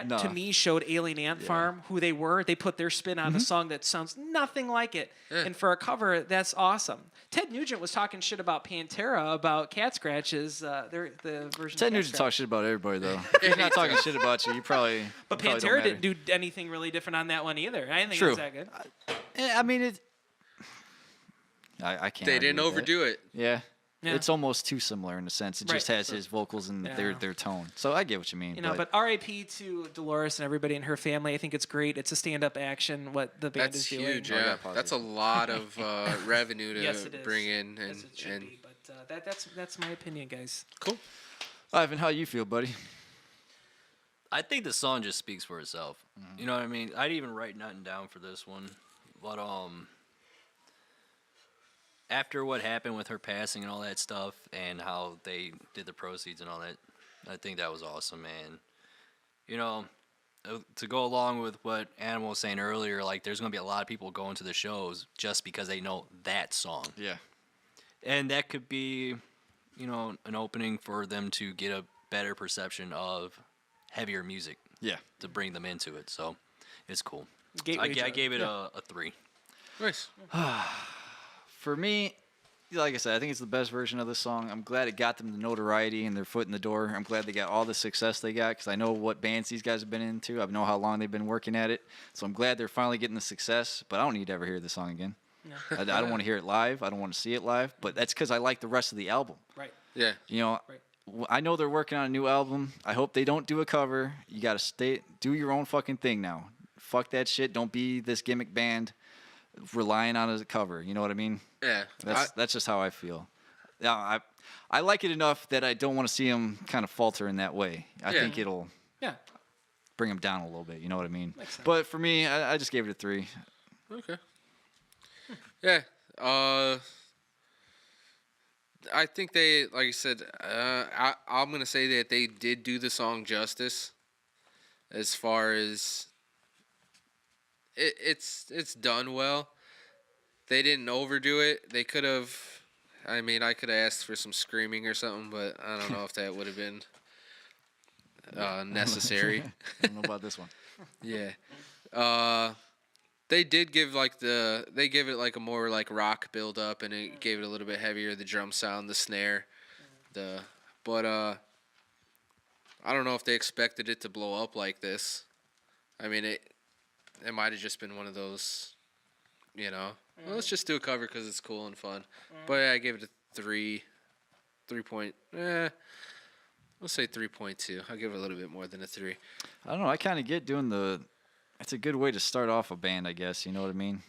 No. to me showed Alien Ant Farm who they were. They put their spin on a song that sounds nothing like it. Yeah. And for a cover, that's awesome. Ted Nugent was talking shit about Pantera, about Cat Scratches, the version Ted of Cat Nugent Scratch. talks shit about everybody though. If he's not talking shit about you, you probably. But probably don't Pantera matter. didn't do anything really different on that one either. I didn't think True. it was that good. I mean it. I can't. They argue didn't with that. overdo it. Yeah. Yeah. It's almost too similar in a sense. It just Right. has his vocals and Yeah. their tone. So I get what you mean. You know, but R.I.P. to Dolores and everybody in her family. I think it's great. It's a stand-up action. What the band That's is doing. huge. Oh, yeah, Yeah, positive. that's a lot of revenue to Yes, it is. bring in, As it should and be. But that's my opinion, guys. cool. Ivan, how you feel, buddy? I think the song just speaks for itself. You know what I mean? I'd even write nothing down for this one, but after what happened with her passing and all that stuff, and how they did the proceeds and all that, I think that was awesome, man. You know, to go along with what Animal was saying earlier, like there's gonna be a lot of people going to the shows just because they know that song. Yeah. And that could be, you know, an opening for them to get a better perception of heavier music. Yeah. To bring them into it. So it's cool. Gateway I drug. gave it Yeah. a 3. Nice. For me, like I said, I think it's the best version of this song. I'm glad it got them the notoriety and their foot in the door. I'm glad they got all the success they got because I know what bands these guys have been into. I know how long they've been working at it. So I'm glad they're finally getting the success, but I don't need to ever hear this song again. No. I don't want to hear it live. I don't want to see it live, but that's because I like the rest of the album. Right. Yeah. You know, Right. I know they're working on a new album. I hope they don't do a cover. You got to do your own fucking thing now. Fuck that shit. Don't be this gimmick band relying on a cover. You know what I mean? Yeah. That's just how I feel. Yeah, I like it enough that I don't want to see them kind of falter in that way. I think it'll Yeah. bring them down a little bit. You know what I mean? Makes sense. But for me, I just gave it a 3. Okay. Yeah. I think they, like I said, I'm gonna say that they did do the song justice. As far as it's done well. They didn't overdo it. They could have. I mean, I could have asked for some screaming or something, but I don't know if that would have been necessary. I don't know about this one. Yeah. They did give they give it like a more like rock build up, and it gave it a little bit heavier, the drum sound, the snare, but I don't know if they expected it to blow up like this. I mean, it might have just been one of those, you know, well, let's just do a cover because it's cool and fun. But yeah, I gave it a 3 point. Let's say 3.2. I'll give it a little bit more than a 3. I don't know. I kind of get doing it's a good way to start off a band, I guess. You know what I mean?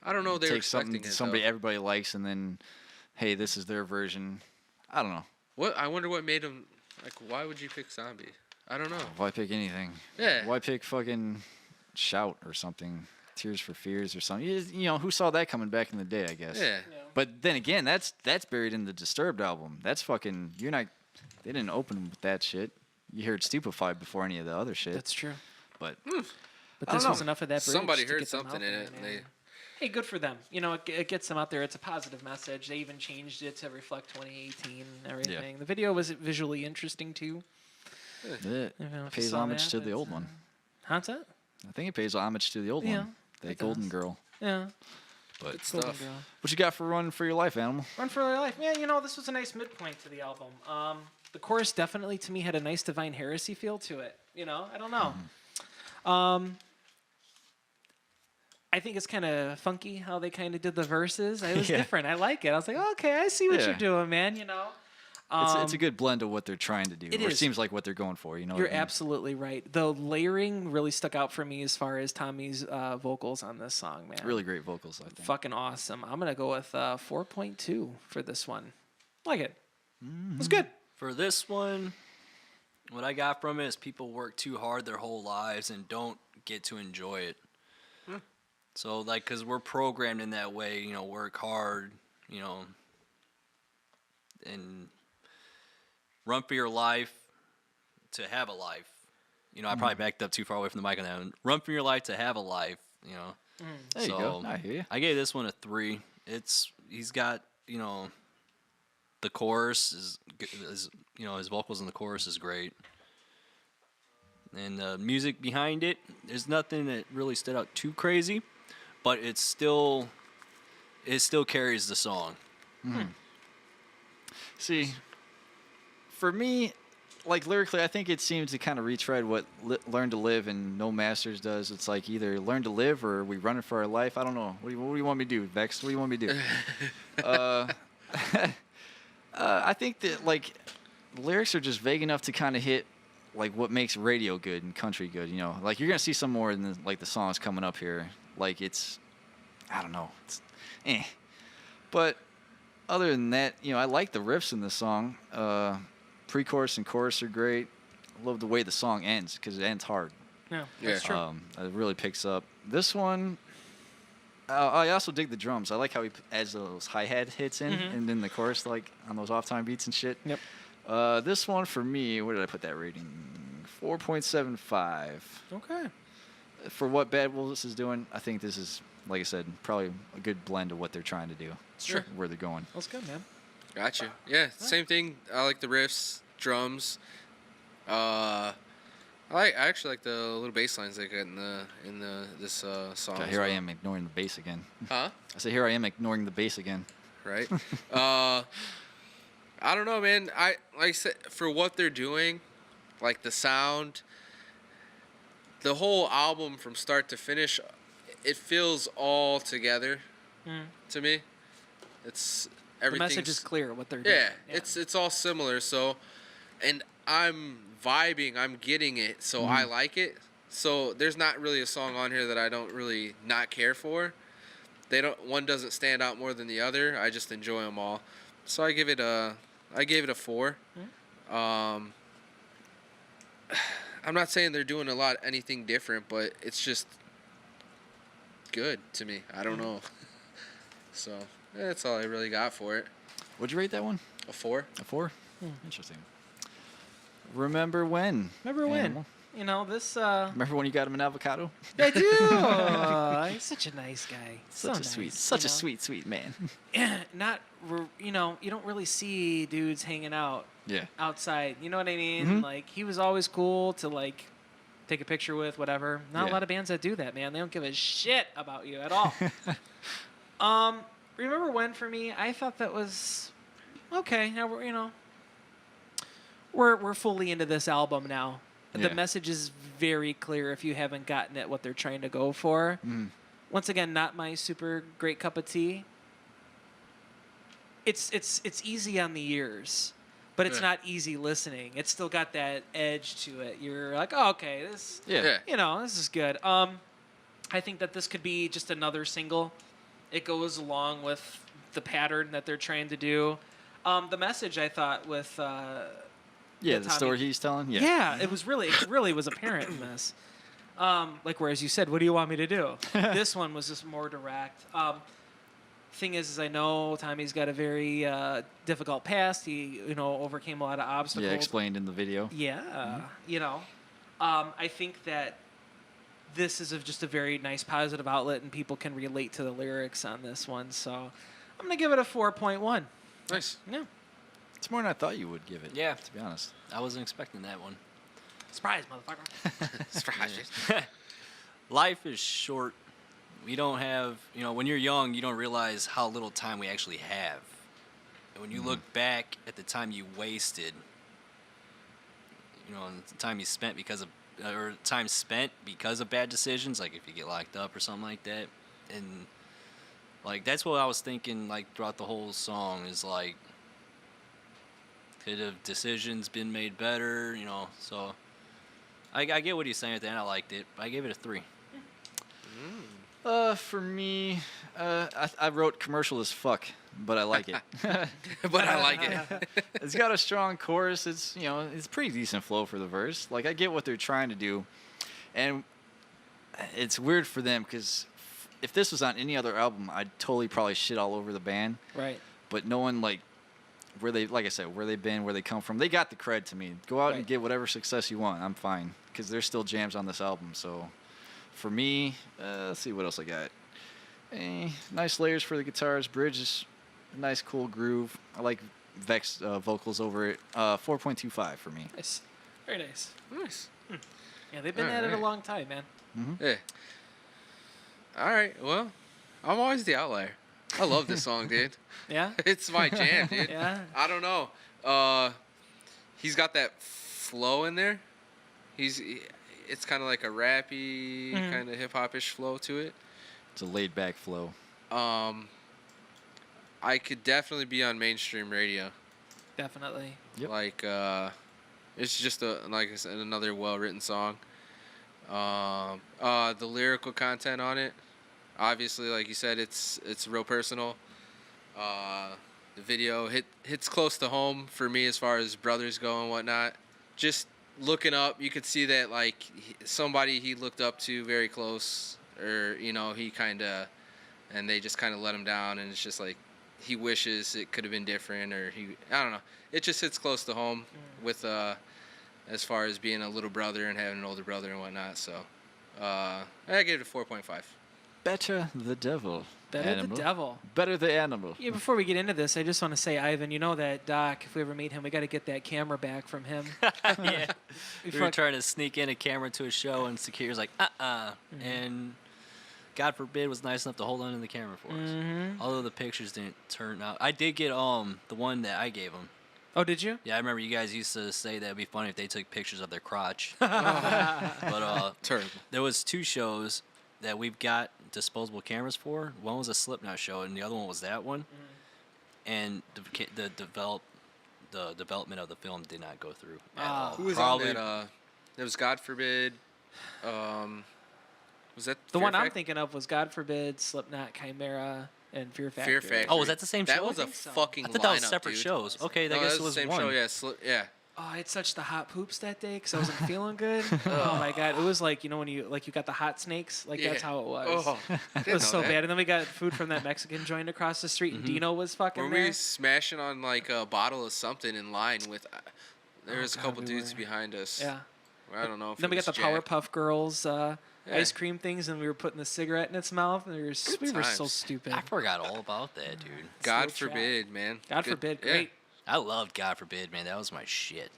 I don't know. They were Take something expecting it. somebody Though. everybody likes, and then, hey, this is their version. I don't know. What I wonder what made them like. Why would you pick Zombie? I don't know. Why pick anything? Yeah. Why pick fucking Shout or something? Tears for Fears or something. You know, who saw that coming back in the day, I guess. Yeah. But then again, that's buried in the Disturbed album. That's fucking. You're not. They didn't open with that shit. You heard Stupefied before any of the other shit. That's true. But But I don't this was know. enough of that. Bridge Somebody to heard get them something out in there, it, and man. they- Hey, good for them. You know, it gets them out there. It's a positive message. They even changed it to reflect 2018 and everything. The video was visually interesting too. it I don't know if you pays saw homage that, to the but, old one. How's that? I think it pays homage to the old Yeah, one. The it Golden does. Girl. Yeah. But Good Golden stuff. Girl. what you got for Run for Your Life, Animal? Run for Your Life. Man, you know, this was a nice midpoint to the album. The chorus definitely, to me, had a nice Divine Heresy feel to it. You know, I don't know. I think it's kind of funky how they kind of did the verses. It was Yeah. different. I like it. I was like, okay, I see what Yeah. you're doing, man. You know. It's a good blend of what they're trying to do. It or is. seems like what they're going for. You know. You're what I mean? absolutely right. The layering really stuck out for me as far as Tommy's vocals on this song, man. Really great vocals, I think. Fucking awesome. I'm gonna go with 4.2 for this one. Like it. It was good. For this one, what I got from it is people work too hard their whole lives and don't get to enjoy it. So, like, because we're programmed in that way, you know, work hard, you know, and run for your life to have a life. You know, I probably backed up too far away from the mic on that one. Run for your life to have a life, you know. There you go. I hear you. I gave this one a 3. He's got, you know, the chorus is you know, his vocals in the chorus is great. And the music behind it, there's nothing that really stood out too crazy, but it still carries the song. See, for me, like lyrically, I think it seems to kind of retread what Learn to Live and No Masters does. It's like either Learn to Live or we run it for our life. I don't know. What do you want me to do, Vex? What do you want me to do? I think that like lyrics are just vague enough to kind of hit like what makes radio good and country good. You know, like you're gonna see some more in the songs coming up here. Like it's, I don't know, it's, But other than that, you know, I like the riffs in this song. Pre-chorus and chorus are great. I love the way the song ends because it ends hard. Yeah, that's true. It really picks up. This one, I also dig the drums. I like how he adds those hi-hat hits in, and then the chorus, like, on those off-time beats and shit. Yep. This one, for me, where did I put that rating? 4.75. Okay. For what Bad Wolves is doing, I think this is, like I said, probably a good blend of what they're trying to do. Sure. Where they're going. That's good, man. Gotcha. Yeah, same thing. I like the riffs, drums. I actually like the little bass lines they got in this song. God, here I am ignoring the bass again. Huh? I said, here I am ignoring the bass again. Right. I don't know, man. Like I said, for what they're doing, like the sound, the whole album from start to finish, it feels all together to me. It's everything. The message is clear what they're doing. Yeah, it's all similar. So, and I'm vibing, I'm getting it, so I like it. So there's not really a song on here that I don't really not care for. One doesn't stand out more than the other. I just enjoy them all. So I gave it a 4. I'm not saying they're doing anything different, but it's just good to me. I don't know. So that's all I really got for it. What'd you rate that one? A 4. A 4? Interesting. Remember when? Remember when? Animal? You know, this... Remember when you got him an avocado? I do! He's such a nice guy. Such a sweet man. You know, you don't really see dudes hanging out Yeah. outside. You know what I mean? Like, he was always cool to, like, take a picture with, whatever. Not a lot of bands that do that, man. They don't give a shit about you at all. Remember when, for me, I thought that was... Okay, now we're fully into this album now. The message is very clear if you haven't gotten it, what they're trying to go for. Once again, not my super great cup of tea. It's easy on the ears, but it's not easy listening. It's still got that edge to it. You're like, oh, okay, this is good. I think that this could be just another single. It goes along with the pattern that they're trying to do. The message, I thought, with the story he's telling. Yeah, it really was apparent in this. Like, whereas you said, what do you want me to do? This one was just more direct. Thing is I know Tommy's got a very difficult past. He, overcame a lot of obstacles. Yeah, explained in the video. Yeah, I think that this is just a very nice positive outlet, and people can relate to the lyrics on this one. So I'm going to give it a 4.1. Nice. Yeah. It's more than I thought you would give it. Yeah. To be honest. I wasn't expecting that one. Surprise, motherfucker. Surprise. Life is short. We don't have, when you're young, you don't realize how little time we actually have. And when you look back at the time you wasted, and the time you spent because of bad decisions, like if you get locked up or something like that. And like that's what I was thinking like throughout the whole song is like, could have decisions been made better, so I get what he's saying at the end. I liked it. I gave it a 3. For me, I wrote commercial as fuck, but I like it. But I like it. It's got a strong chorus. It's it's pretty decent flow for the verse. Like I get what they're trying to do, and it's weird for them because if this was on any other album, I'd totally probably shit all over the band. Right. But knowing like where they've been, where they come from, they got the cred to me. Go out and get whatever success you want. I'm fine because there's still jams on this album. So for me, let's see what else I got. Nice layers for the guitars. Bridge is a nice, cool groove. I like Vext vocals over it. 4.25 for me. Nice. Very nice. Nice. Yeah, they've been at it a long time, man. Yeah. All right. Well, I'm always the outlier. I love this song, dude. Yeah? It's my jam, dude. Yeah? I don't know. He's got that flow in there. It's kind of like a rappy, kind of hip-hop-ish flow to it. It's a laid-back flow. I could definitely be on mainstream radio. Definitely. Yep. Like, it's just like I said, another well-written song. The lyrical content on it, obviously, like you said, it's real personal. The video hits close to home for me as far as brothers go and whatnot. Just looking up, you could see that like somebody he looked up to very close, or he kind of, and they just kind of let him down, and it's just like he wishes it could have been different, or I don't know. It just hits close to home with as far as being a little brother and having an older brother and whatnot. So I gave it a 4.5. Better the devil. Better animal. the devil. Better the animal. Yeah, before we get into this, I just want to say, Ivan, you know that Doc, if we ever meet him, we got to get that camera back from him. Yeah. We were trying to sneak in a camera to a show, and Security's like, and God forbid was nice enough to hold on to the camera for us. Although the pictures didn't turn out. I did get the one that I gave him. Oh, did you? Yeah, I remember you guys used to say that it'd be funny if they took pictures of their crotch. But Terrible. there was 2 shows that we've got disposable cameras for. One was a Slipknot show, and the other one was that one. And the development of the film did not go through at all. Who was Probably, on that? There was God forbid. Was that The Fear one I'm Factory? thinking of was God Forbid, Slipknot, Chimera, and Fear Factory. Fear Factory. Oh, was that the same That show? was I a think so. fucking I thought that was lineup, separate dude. shows. Okay, I No, guess that it was the same one. show. Yeah, yeah. Oh, I had such the hot poops that day because I wasn't feeling good. Oh my god, it was like when you got the hot snakes, like that's Yeah. how it was. Oh, It was so bad. And then we got food from that Mexican joint across the street, and Dino was fucking Were there. we smashing on like a bottle of something in line with? There was a God, couple we dudes were. behind us. Yeah. I don't know. If Then it we got was the Jack. Powerpuff Girls ice cream things, and we were putting the cigarette in its mouth, and we were so times. stupid. I forgot all about that, dude. God Slow trap. forbid, man. God Good- forbid, yeah. great. I loved God forbid, man. That was my shit.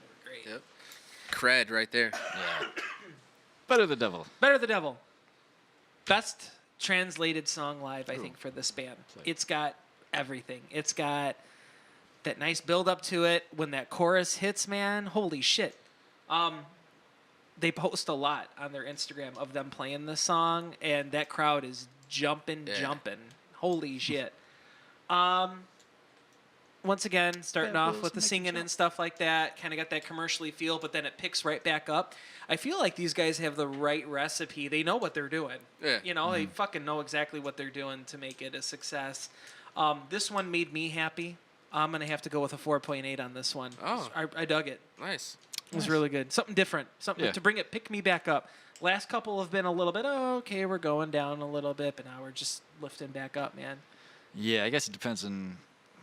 Yep. Cred right there. Yeah. Better the devil. Better the Devil. Best translated song live, I think, for this band. It's got everything. It's got that nice build up to it. When that chorus hits, man, holy shit. They post a lot on their Instagram of them playing this song, and that crowd is jumping. Holy shit. Once again, starting off with the singing and stuff like that, kind of got that commercially feel, but then it picks right back up. I feel like these guys have the right recipe. They know what they're doing. Yeah. You know, they fucking know exactly what they're doing to make it a success. This one made me happy. I'm going to have to go with a 4.8 on this one. Oh. I dug it. Nice. It was really good. Something different. Something to pick me back up. Last couple have been a little bit, okay, we're going down a little bit, but now we're just lifting back up, man. Yeah, I guess it depends on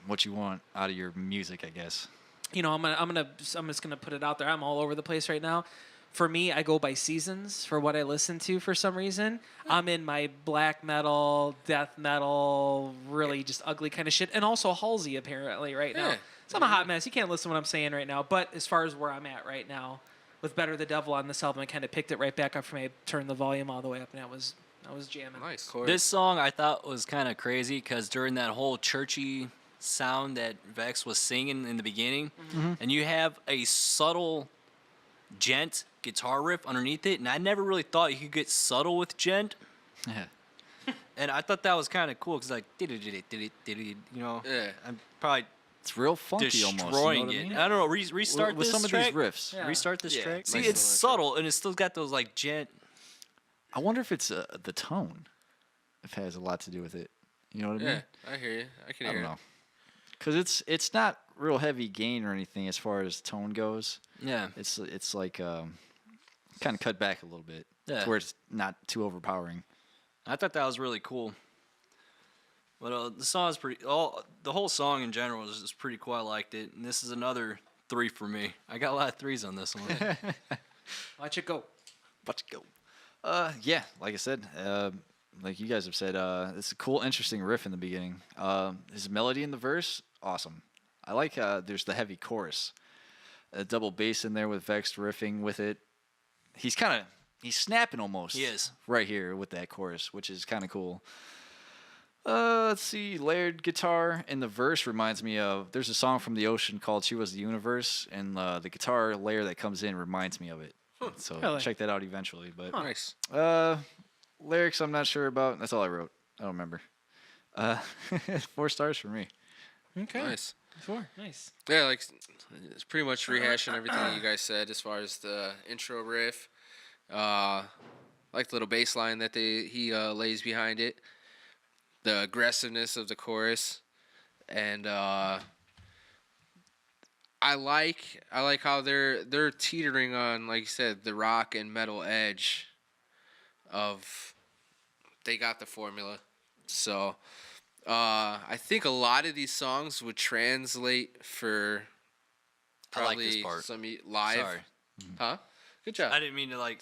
what you want out of your music, I guess. You know, I'm just gonna put it out there. I'm all over the place right now. For me, I go by seasons for what I listen to. For some reason, I'm in my black metal, death metal, really just ugly kind of shit, and also Halsey apparently right now. Yeah. So I'm a hot mess. You can't listen to what I'm saying right now. But as far as where I'm at right now, with Better the Devil on this album, I kind of picked it right back up for me. I turned the volume all the way up, and I was jamming. Nice. This song I thought was kind of crazy because during that whole churchy sound that Vex was singing in the beginning, and you have a subtle gent guitar riff underneath it, and I never really thought you could get subtle with gent, Yeah. and I thought that was kind of cool because like, you know, Yeah. I'm probably It's real funky destroying almost. You know what it. I mean? I don't know. Restart with this some of track. these riffs. Yeah. Restart this Yeah. track. See, Nice it's little subtle and it's still got those like gent. I wonder if it's the tone. If it has a lot to do with it. You know what I mean? Yeah, I hear you. I can I hear don't it. know. Because it's not real heavy gain or anything as far as tone goes. Yeah. It's like kind of cut back a little bit Yeah. to where it's not too overpowering. I thought that was really cool. But the song is the whole song in general is pretty cool. I liked it. And this is another 3 for me. I got a lot of 3s on this one. Watch it go. Let's go. Yeah, like I said, like you guys have said, it's a cool, interesting riff in the beginning. His melody in the verse, awesome. I like there's the heavy chorus, a double bass in there with Vext riffing with it. He's snapping almost. He is. Right here with that chorus, which is kind of cool. Let's see, layered guitar in the verse reminds me of, there's a song from The Ocean called She Was the Universe, and the guitar layer that comes in reminds me of it. So Really? check that out eventually. But Nice. lyrics I'm not sure about. That's all I wrote. I don't remember. 4 stars for me. Okay. Nice. 4. Nice. Yeah, like it's pretty much rehashing everything that you guys said as far as the intro riff. Like the little bass line that he lays behind it. The aggressiveness of the chorus. And I I like how they're teetering on, like you said, the rock and metal edge of they got the formula. So I think a lot of these songs would translate for I like this probably part. some live. Sorry. Huh? Good job. I didn't mean to like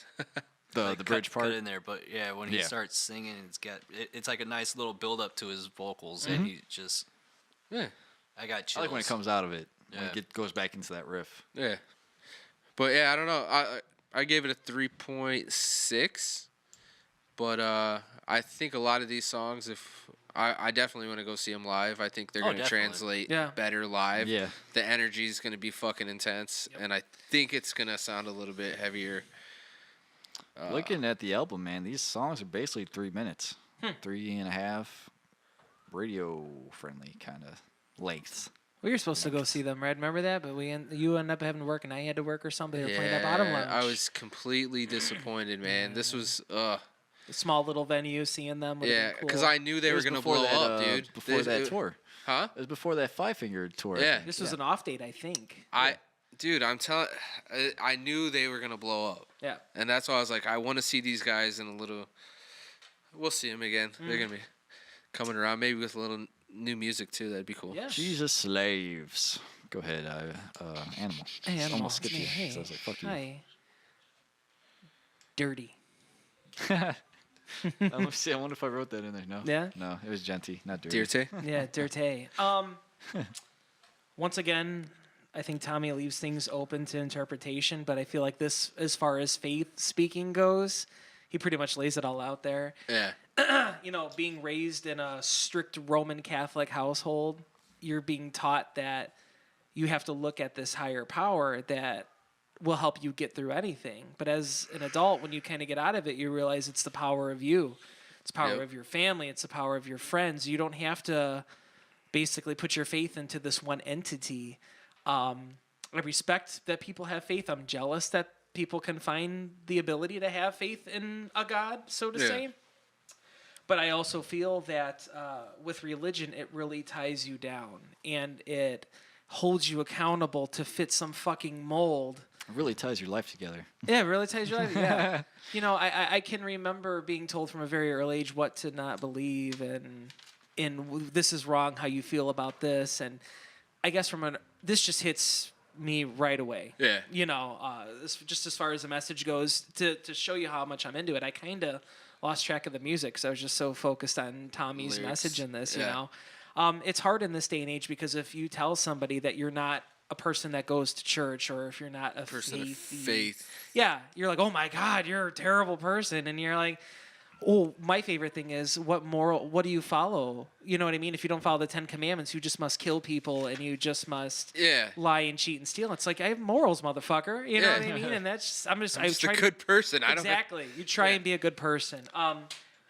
The bridge cut part. in there, but yeah, when he Yeah. starts singing, it's like a nice little build up to his vocals, and he just Yeah. I got I chills. like when it comes out of it. When Yeah. it goes back into that riff. Yeah. But yeah, I don't know. I gave it a 3.6. But I think a lot of these songs, if I definitely want to go see them live. I think they're going to definitely. translate Yeah. better live. Yeah. The energy is going to be fucking intense, and I think it's going to sound a little bit heavier. Looking at the album, man, these songs are basically 3 minutes, 3.5, radio friendly kind of lengths. We were supposed to go see them, Red. Remember that? But you ended up having to work, and I had to work or something. They were playing at Bottom Lounge. I was completely disappointed, man. This was A small little venue, seeing them. Would've yeah, been cool. because I knew they It were was going to before blow that, up, dude. Before that tour. Huh? It was before that Five Finger tour. I Yeah. think. This was an off date, I think. Dude, I'm telling. I knew they were gonna blow up. Yeah. And that's why I was like, I want to see these guys in a little. We'll see them again. They're gonna be coming around, maybe with a little new music too. That'd be cool. Yeah. Jesus Slaves. Go ahead, Animal. Hey, Animal. Almost skipped you. Hey. So I was like, fuck you. Hi. Dirty. Let me see. I wonder if I wrote that in there. No. Yeah? No, it was Genty, not Dirty. Dirty. Yeah, dirty. Once again, I think Tommy leaves things open to interpretation, but I feel like this, as far as faith speaking goes, he pretty much lays it all out there. Yeah. Being raised in a strict Roman Catholic household, you're being taught that you have to look at this higher power that will help you get through anything. But as an adult, when you kind of get out of it, you realize it's the power of you. It's the power Yep. of your family. It's the power of your friends. You don't have to basically put your faith into this one entity. I respect that people have faith. I'm jealous that people can find the ability to have faith in a God, so to Yeah. say. But I also feel that with religion, it really ties you down, and it holds you accountable to fit some fucking mold. It really ties your life together. Yeah, it really ties your life. Yeah. I can remember being told from a very early age what to not believe, and this is wrong, how you feel about this. And I guess this just hits me right away. Yeah. Just as far as the message goes, to show you how much I'm into it, I kind of lost track of the music because I was just so focused on Tommy's Lyrics. message in this, Yeah. It's hard in this day and age because if you tell somebody that you're not a person that goes to church, or if you're not a Person of faithy- faith. yeah, you're like, oh my God, you're a terrible person. And you're like, oh, my favorite thing is what do you follow? You know what I mean? If you don't follow the 10 Commandments, you just must kill people and you just must Yeah. lie and cheat and steal. It's like, I have morals, motherfucker. You know Yeah. what I mean? And that's just, I'm just a try good person. I don't. exactly. You try Yeah. and be a good person.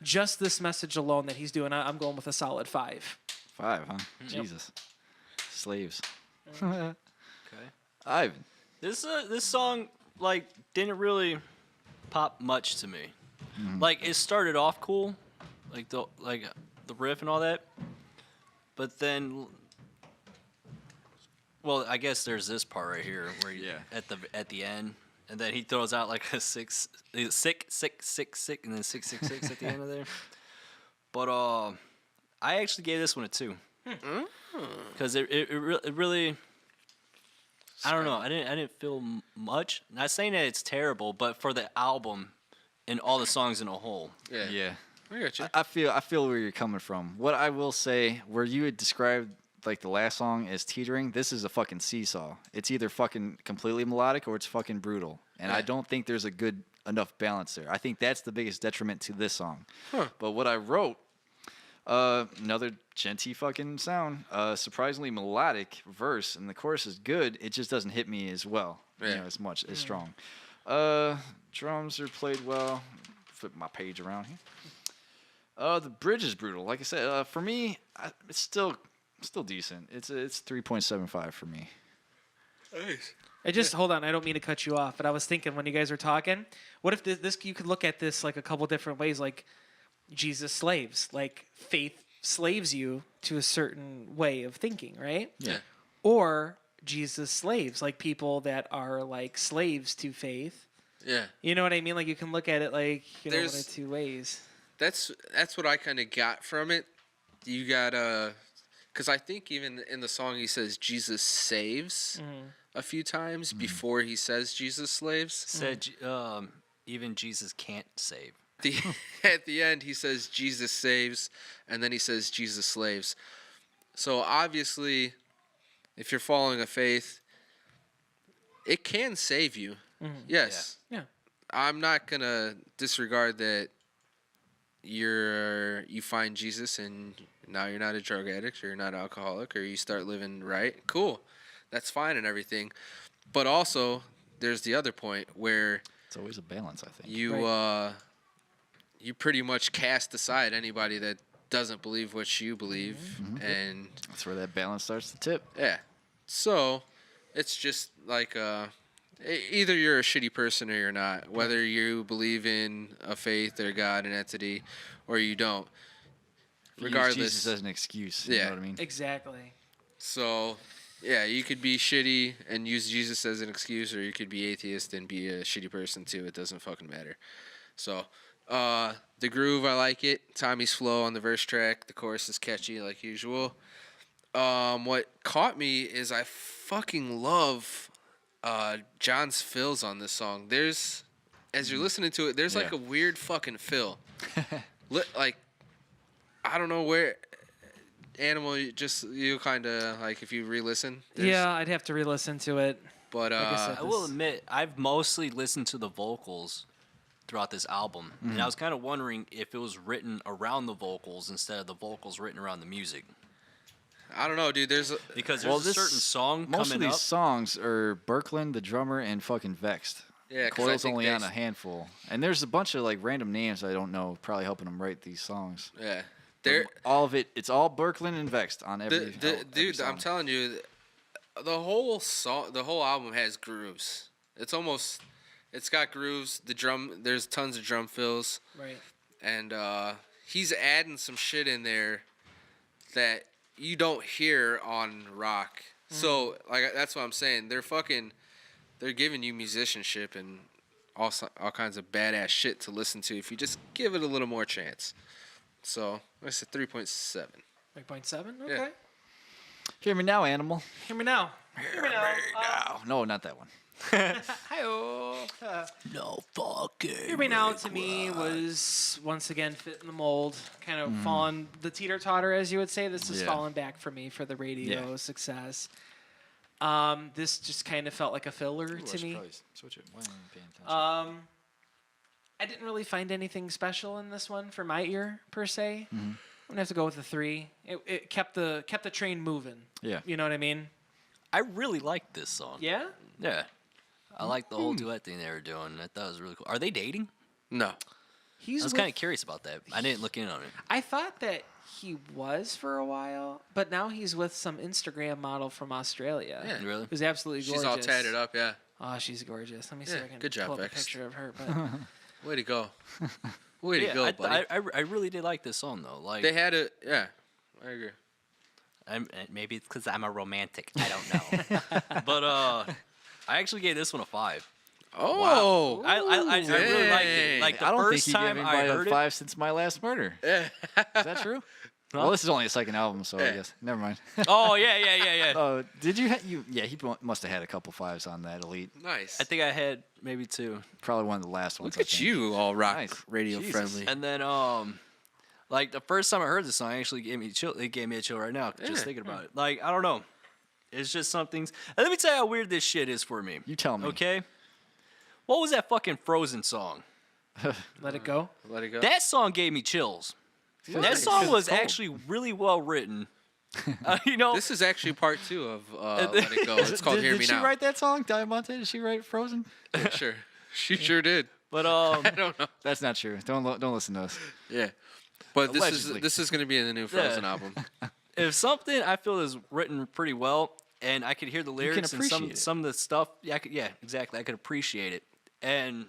Just this message alone that he's doing, I'm going with a solid 5. 5, huh? Jesus. Slaves. Okay. Ivan. This song didn't really pop much to me. Like it started off cool, like the riff and all that, but then, well, I guess there's this part right here where at the end, and then he throws out like a sick, and then 666 at the end of there. But I actually gave this one a 2 because it really. I don't know. I didn't feel much. Not saying that it's terrible, but for the album and all the songs in a whole. Yeah. Yeah. I got you. I feel where you're coming from. What I will say, where you had described like the last song as teetering, this is a fucking seesaw. It's either fucking completely melodic or it's fucking brutal. And I Yeah. don't think there's a good enough balance there. I think that's the biggest detriment to this song. Huh. But what I wrote, another genty fucking sound, surprisingly melodic verse, and the chorus is good. It just doesn't hit me as well, Yeah. as much, as strong. Drums are played well. Flip my page around here. The bridge is brutal. Like I said, for me, it's still decent. It's 3.75 for me. Nice. Hold on. I don't mean to cut you off, but I was thinking when you guys were talking, what if this you could look at this like a couple different ways, like Jesus slaves, like faith slaves you to a certain way of thinking, right? Yeah. Or Jesus slaves, like people that are like slaves to faith. Yeah. You know what I mean? Like you can look at it like one There's- of two ways. That's what I kind of got from it. You got because I think even in the song he says Jesus saves a few times before he says Jesus slaves. Said even Jesus can't save. At the end he says Jesus saves, and then he says Jesus slaves. So obviously, if you're following a faith, it can save you. Yes. Yeah. I'm not gonna disregard that you find Jesus and now you're not a drug addict or you're not alcoholic or you start living right. Cool. That's fine and everything. But also there's the other point where It's always a balance, I think. you pretty much cast aside anybody that doesn't believe what you believe, and That's where that balance starts to tip. yeah. So it's just like either you're a shitty person or you're not. Whether you believe in a faith or God, an entity, or you don't. You use Regardless. Jesus as an excuse. You Yeah. know what I mean? Exactly. So yeah, you could be shitty and use Jesus as an excuse, or you could be atheist and be a shitty person too. It doesn't fucking matter. So the groove, I like it. Tommy's flow on the verse track. The chorus is catchy like usual. What caught me is I fucking love John's fills on this song. As you're listening to it, there's like Yeah. a weird fucking fill. Like, I don't know where. Animal, you kind of like if you re-listen. Yeah, I'd have to re-listen to it. But I said, I will admit, I've mostly listened to the vocals throughout this album, and I was kind of wondering if it was written around the vocals instead of the vocals written around the music. I don't know, dude. Because there's a certain song most coming of these up. songs are Berkland, the drummer, and fucking Vext. Yeah, 'cause I Coil's think only they on a handful, and there's a bunch of like random names I don't know, probably helping them write these songs. Yeah, But all of it's all Berkland and Vext on every. every dude. song. I'm telling you, the whole album has grooves. It's got grooves. There's tons of drum fills. Right. And he's adding some shit in there that you don't hear on rock. So like that's what I'm saying. They're giving you musicianship and all kinds of badass shit to listen to if you just give it a little more chance. So it's a 3.7. 3.7? Yeah. Okay. Hear me now, animal. Hear me now. Hear me now. No, not that one. Hi-oh. No fucking. Hear Me Now to me was once again fitting the mold, kind of falling the teeter-totter, as you would say. This is Yeah. falling back for me for the radio success. This just kind of felt like a filler to me. Switch it. Why am I paying attention? I didn't really find anything special in this one for my ear per se. I'm gonna have to go with a 3. It kept the train moving. Yeah. You know what I mean? I really liked this song. Yeah. Yeah. I like the whole duet thing they were doing. I thought it was really cool. Are they dating? No. I He's was kind of curious about that. I didn't look in on it. I thought that he was for a while, but now he's with some Instagram model from Australia. Yeah. Really? Who's absolutely gorgeous. She's all tatted up, yeah. Oh, she's gorgeous. Let me see Yeah, if I can good job, pull up a Vex. picture of her. But Way to go. Way to go, buddy. I really did like this song though. Like They had it, yeah. I agree. maybe it's because I'm a romantic. I don't know. But I actually gave this one a 5. Oh, I really liked it. Like the I don't first think you time gave I anybody heard a it. 5 since My Last Murder. yeah. Is that true? Well, this is only a second album, so I guess never mind. Oh yeah. Oh, did you? Yeah, he must have had a couple 5s on that Elite. Nice. I think I had maybe 2. Probably one of the last ones. Look at you, all rock Nice. radio Jesus. friendly. And then like the first time I heard this song, it actually gave me a chill. It gave me a chill right now just thinking about it. Like I don't know, it's just some things. And let me tell you how weird this shit is for me. You tell me. Okay. What was that fucking Frozen song? let it go. Let it go. That song gave me chills. That song was actually really well written. You know, This is actually part 2 of Let It Go. It's called Hear Did Me she Now. write that song? Diamante? Did she write Frozen? Yeah, sure. She sure did. but I don't know. That's not true. Don't listen to us. Yeah. But Allegedly. this is going to be in the new Frozen album. if something I feel is written pretty well, and I could hear the lyrics and appreciate it. some of the stuff, yeah, exactly, I could appreciate it. And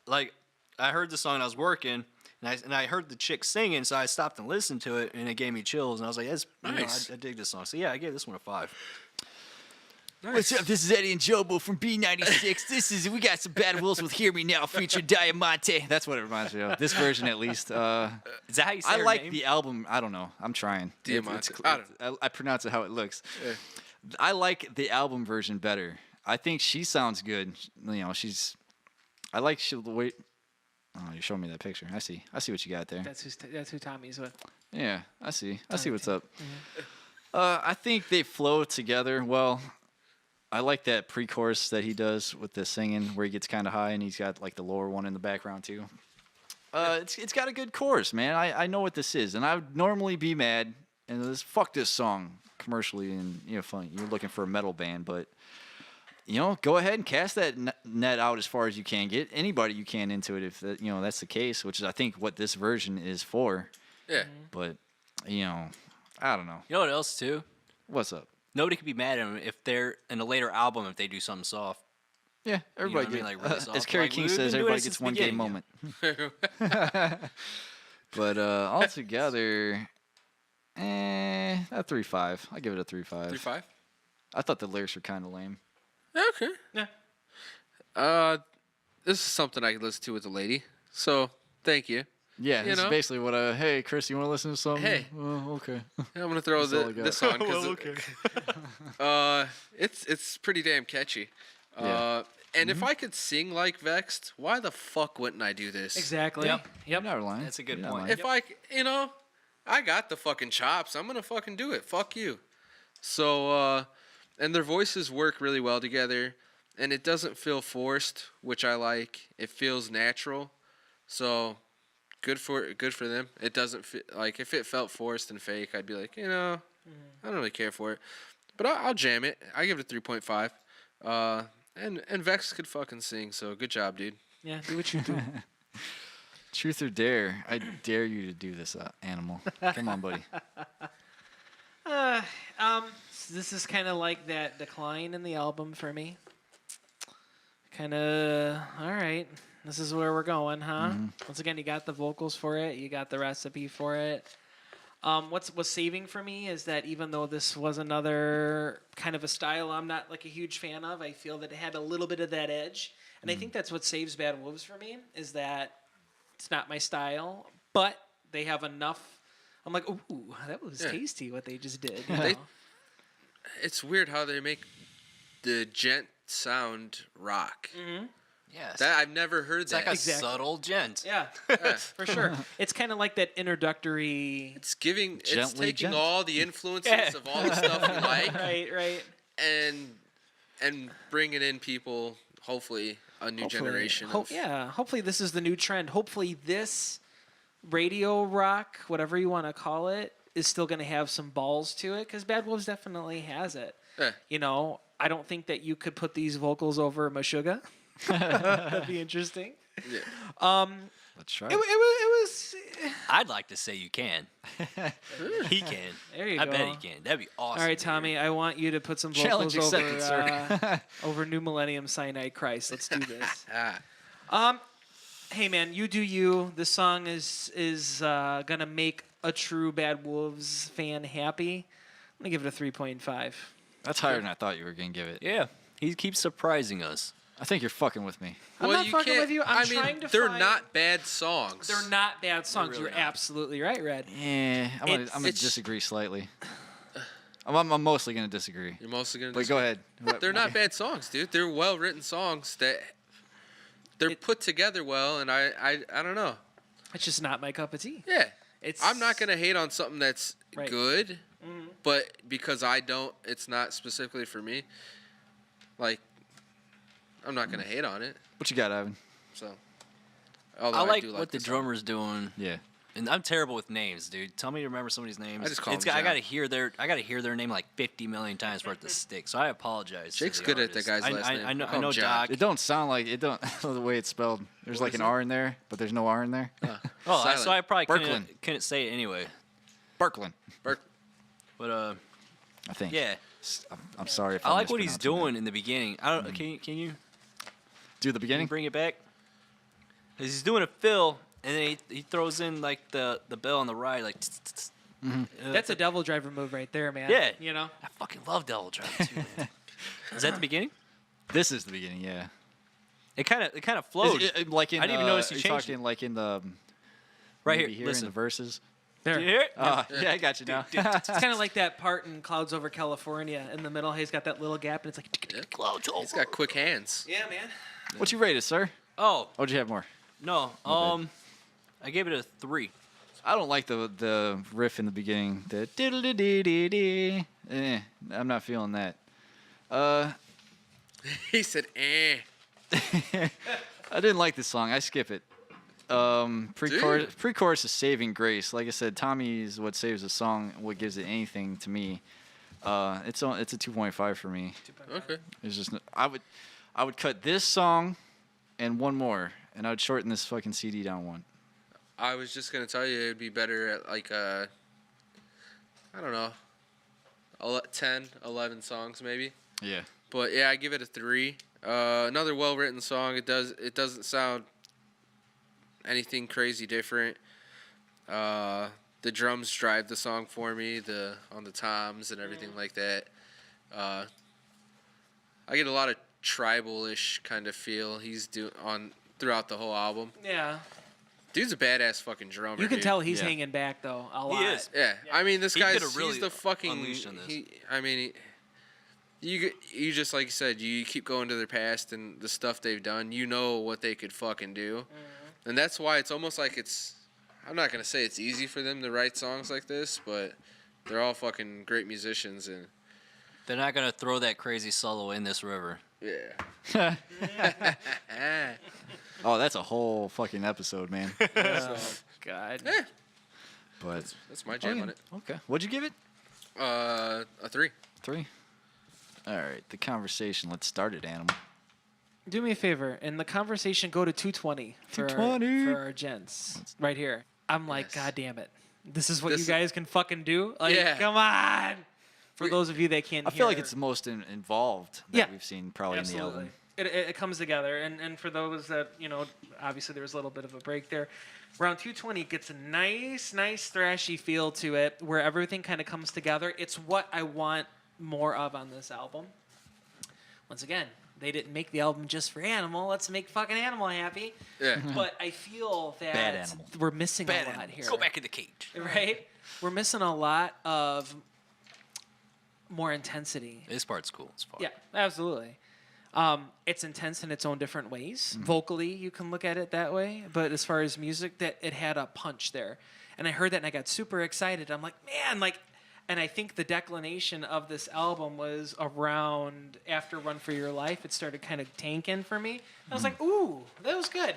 like I heard the song and I was working. And I heard the chick singing, so I stopped and listened to it, and it gave me chills. And I was like, "Yes, Nice. I dig this song." So yeah, I gave this one a 5. What's up? This is Eddie and Jobo from B96. We got some Bad Wolves with Hear Me Now featuring Diamante. That's what it reminds me of. This version, at least. Is that how you say I her like name? the album. I don't know. I'm trying. Diamante. I pronounce it how it looks. Yeah. I like the album version better. I think she sounds good. You know, I like the way. Oh, you're showing me that picture. I see what you got there. That's who Tommy's with. Yeah, I see what's up. Mm-hmm. I think they flow together well. I like that pre-chorus that he does with the singing where he gets kind of high and he's got like the lower one in the background too. It's got a good chorus, man. I know what this is, and I would normally be mad and fuck this song commercially and fun. You're looking for a metal band, but go ahead and cast that net out as far as you can. Get anybody you can into it if that's the case, which is I think what this version is for. Yeah. But I don't know. You know what else too? What's up? Nobody could be mad at them if they're in a later album if they do something soft. Yeah, everybody what I mean? gets, Like, really soft. as Kerry Like, King we've says, been doing everybody it since gets the one gay beginning, moment. But altogether, a 3.5. I give it a 3.5. 3.5. I thought the lyrics were kind of lame. Okay. Yeah. This is something I could listen to with a lady. So thank you. Yeah, You this know? is basically what. Hey, Chris, you want to listen to something? Hey. Oh, okay. Yeah, I'm gonna throw That's all I got. this on Well, because it's pretty damn catchy. Yeah. And if I could sing like Vext, why the fuck wouldn't I do this? Exactly. Yep. You're not lying. That's a good You're not point. lying. If I got the fucking chops. I'm gonna fucking do it. Fuck you. So, and their voices work really well together, and it doesn't feel forced, which I like. It feels natural. So, good for them. It doesn't feel like if it felt forced and fake, I'd be like, I don't really care for it. But I'll jam it. I give it a 3.5. And Vex could fucking sing. So good job, dude. Yeah. Do what you do. Truth or dare? I dare you to do this, animal. Come on, buddy. This is kind of like that decline in the album for me. Kind of, all right, this is where we're going, huh? Once again, you got the vocals for it. You got the recipe for it. What's saving for me is that even though this was another kind of a style I'm not like a huge fan of, I feel that it had a little bit of that edge. And I think that's what saves Bad Wolves for me is that it's not my style, but they have enough. I'm like, ooh, that was tasty what they just did. You know? It's weird how they make the gent sound rock. Yes. That I've never heard It's that. like a Exactly. subtle gent. Yeah, for sure. It's kind of like that introductory. It's it's Gently taking gent. all the influences of all the stuff we like Right. and bringing in people, hopefully a new generation. Hopefully this is the new trend. Hopefully this radio rock, whatever you want to call it, is still going to have some balls to it because Bad Wolves definitely has it. Yeah. I don't think that you could put these vocals over Meshuggah. That'd be interesting. Yeah. Let's try. It was. I'd like to say you can. He can. There you I go. bet he can. That'd be awesome. All right, Tommy, I want you to put some vocals Challenge accepted, sir. over New Millennium Cyanide Christ. Let's do this. Ah. Hey man, you do you. This song is gonna make a true Bad Wolves fan happy. I'm gonna give it a 3.5. That's higher than I thought you were gonna give it. Yeah. He keeps surprising us. I think you're fucking with me. I'm not fucking can't- with you. I'm trying to They're find- not bad songs. They're not bad songs. really You're not. absolutely right, Red. Yeah, I'm gonna It's- disagree slightly. I'm mostly gonna disagree. You're mostly gonna. But go ahead. They're not bad songs, dude. They're well written songs that they're put together well, and I don't know. It's just not my cup of tea. Yeah. It's I'm not gonna hate on something that's Right. good, but because it's not specifically for me. Like, I'm not gonna hate on it. What you got, Ivan? So, although I like do what the this song. drummer's doing. Yeah. And I'm terrible with names, dude. Tell me to remember somebody's names. I just call It's him got- I John. gotta hear their name like 50 million times for it to stick. So I apologize. to Jake's the good at that artist. guy's last name. I know, Call I him know John. Doc. It don't sound like it. Don't the way it's spelled. There's like an R in there, but there's no R in there. Oh, so Silent. I probably Birkeland. couldn't say it anyway. Barkland, But I think. yeah, I'm sorry if I I'm like what he's mispronouncing doing in the beginning. I don't. Can you that. Do the can you beginning. bring it back? 'Cause he's doing a fill, and then he throws in like the bell on the ride, like. That's a Devil Driver move right there, man. Yeah. You know. I fucking love Devil Driver too. Man. Is that the beginning? This is the beginning, yeah. It kind of flowed. Like in, I didn't even notice you you're changed talking like in the right maybe here. in Listen. the verses. There. Do you hear it? Yeah, I got you now. It's kind of like that part in Clouds Over California. In the middle, he's got that little gap, and it's like Clouds over. He's got quick hands. Yeah, man. What you rated, sir? Oh What'd you have more? no. bad. I gave it a 3. I don't like the riff in the beginning. The diddle-dee-dee-dee-dee. I'm not feeling that. He said, eh. I didn't like this song. I skip it. Pre-chorus is saving grace. Like I said, Tommy is what saves a song. What gives it anything to me. It's a 2.5 for me. Okay. It's just I would cut this song and one more, and I would shorten this fucking CD down one. I was just going to tell you it'd be better at like, I don't know, 10, 11 songs maybe. Yeah. But yeah, I give it a 3. Another well-written song. It doesn't sound anything crazy different. The drums drive the song for me, on the toms and everything like that. I get a lot of tribal-ish kind of feel he's throughout the whole album. Yeah. Dude's a badass fucking drummer. You can dude. tell he's Yeah. hanging back though a lot. He is. Yeah, I mean this He guy's could've really he's the fucking. unleashed on this. You just like you said, you keep going to their past and the stuff they've done. You know what they could fucking do, and that's why it's almost like it's. I'm not gonna say it's easy for them to write songs like this, but they're all fucking great musicians and They're not gonna throw that crazy solo in this river. yeah. Oh, that's a whole fucking episode, man. So, God. But that's my jam on it. Okay. What'd you give it? A 3. 3. All right. The conversation. Let's start it, Animal. Do me a favor. In the conversation, go to 220 for 220. for our gents right here. I'm like, Yes. God damn it. This is what This- you guys can fucking do? Like, Yeah. come on. For those of you that can't I hear. feel like it's the most involved that Yeah. we've seen probably in the Absolutely. album. It comes together. And for those that, obviously there was a little bit of a break there. Round 220 gets a nice thrashy feel to it where everything kind of comes together. It's what I want more of on this album. Once again, they didn't make the album just for Animal. Let's make fucking Animal happy. Yeah. But I feel that Bad Animal. we're missing Bad a lot animals. here. Go back in the cage. Right? We're missing a lot of more intensity. This part's cool as fuck. Yeah, absolutely. It's intense in its own different ways. Mm-hmm. Vocally, you can look at it that way. But as far as music, that it had a punch there. And I heard that and I got super excited. I'm like, man, and I think the declination of this album was around after Run For Your Life. It started kind of tanking for me. I was like, ooh, that was good.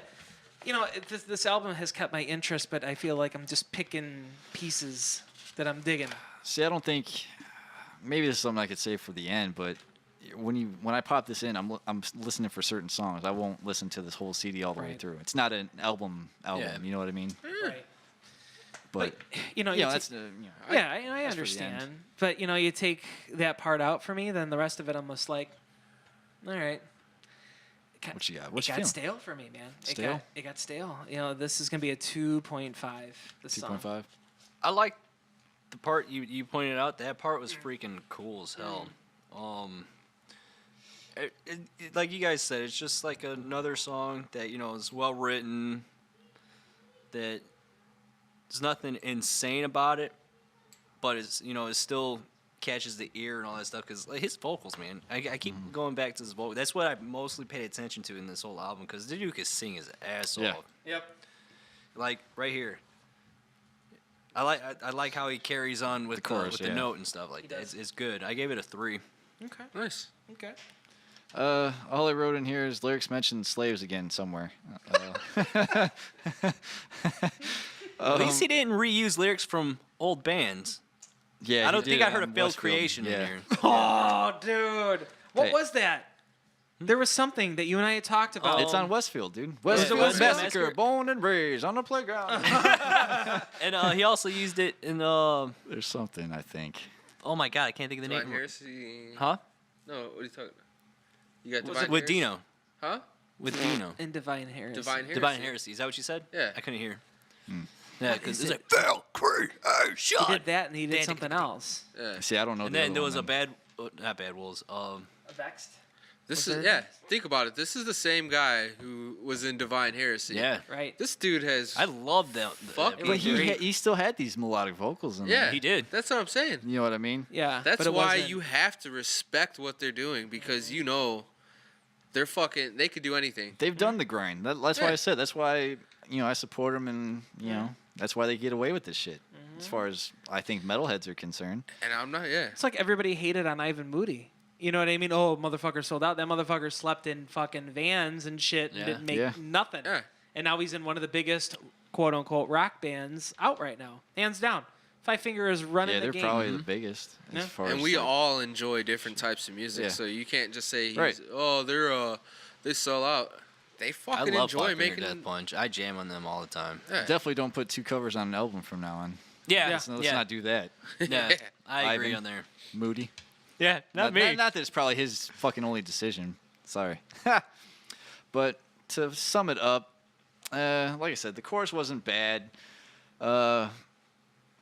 This album has kept my interest, but I feel like I'm just picking pieces that I'm digging. See, I don't think maybe this is something I could say for the end, but when I pop this in, I'm listening for certain songs. I won't listen to this whole CD all the way Right. through. It's not an album. Yeah. You know what I mean? Right. But you that's Yeah, I understand. But, you take that part out for me, then the rest of it, I'm just like, all right. What you got? It What you got feeling? stale for me, man. Stale? It got stale. This is going to be a 2.5, this song. 2.5. I like the part you pointed out. That part was freaking cool as hell. Like you guys said, it's just like another song that is well written. That there's nothing insane about it, but it's it still catches the ear and all that stuff because his vocals, man. I keep going back to his vocal. That's what I mostly paid attention to in this whole album because the dude could sing his ass Yeah. off. Yep. Like right here. I like how he carries on with The chorus, with the yeah. note and stuff like He that. does. It's good. I gave it a 3. Okay. Nice. Okay. All I wrote in here is lyrics mentioned slaves again somewhere. At least he didn't reuse lyrics from old bands. Yeah, I don't he think did I heard a on failed Westfield. creation in Yeah. here. Oh, dude. What Hey. was that? There was something that you and I had talked about. It's on Westfield, dude. Was it Westfield Westfield Massacre, Massacre? born and raised on the playground. And he also used it in There's something, I think. oh my god, I can't think of the Divine name. Heresy. Huh? No, what are you talking about? You got Was Divine it with Heresy? Dino? Huh? With Dino. in Divine Heresy. Divine Heresy. Divine Heresy. Is that what you said? Yeah. I couldn't hear. Hmm. Yeah, What because is it's it? like failed creation. He did that and he did something else. Yeah. See, I don't know. And the then other there was one a bad, not bad wolves. Vexed. This Was is there yeah. Think about it. This is the same guy who was in Divine Heresy. Yeah. Right. This dude has. I love that. Fucking But great. he still had these melodic vocals in Yeah, there. He did. That's what I'm saying. You know what I mean? Yeah. That's but it why wasn't- you have to respect what they're doing because you know they're fucking. They could do anything. They've done the grind. That's why Yeah. I said. That's why I support them, and that's why they get away with this shit. As far as I think metalheads are concerned. And I'm not. Yeah. It's like everybody hated on Ivan Moody. You know what I mean? Oh, motherfucker sold out. That motherfucker slept in fucking vans and shit and Yeah. didn't make Yeah. nothing. Yeah. And now he's in one of the biggest quote unquote rock bands out right now. Hands down. Five Finger is running Yeah, the they're game. probably the biggest Yeah. as far And as we like- all enjoy different types of music, Yeah. so you can't just say, Right. "Oh, they sell out." They I fucking love enjoy Five Finger making. Death Punch. I jam on them all the time. Yeah. definitely don't put 2 covers on an album from now on. Yeah. Yeah. Let's not do that. Yeah. I agree Ivan. on there. Moody. Yeah. Not that it's probably his fucking only decision. Sorry. But to sum it up, like I said, the chorus wasn't bad.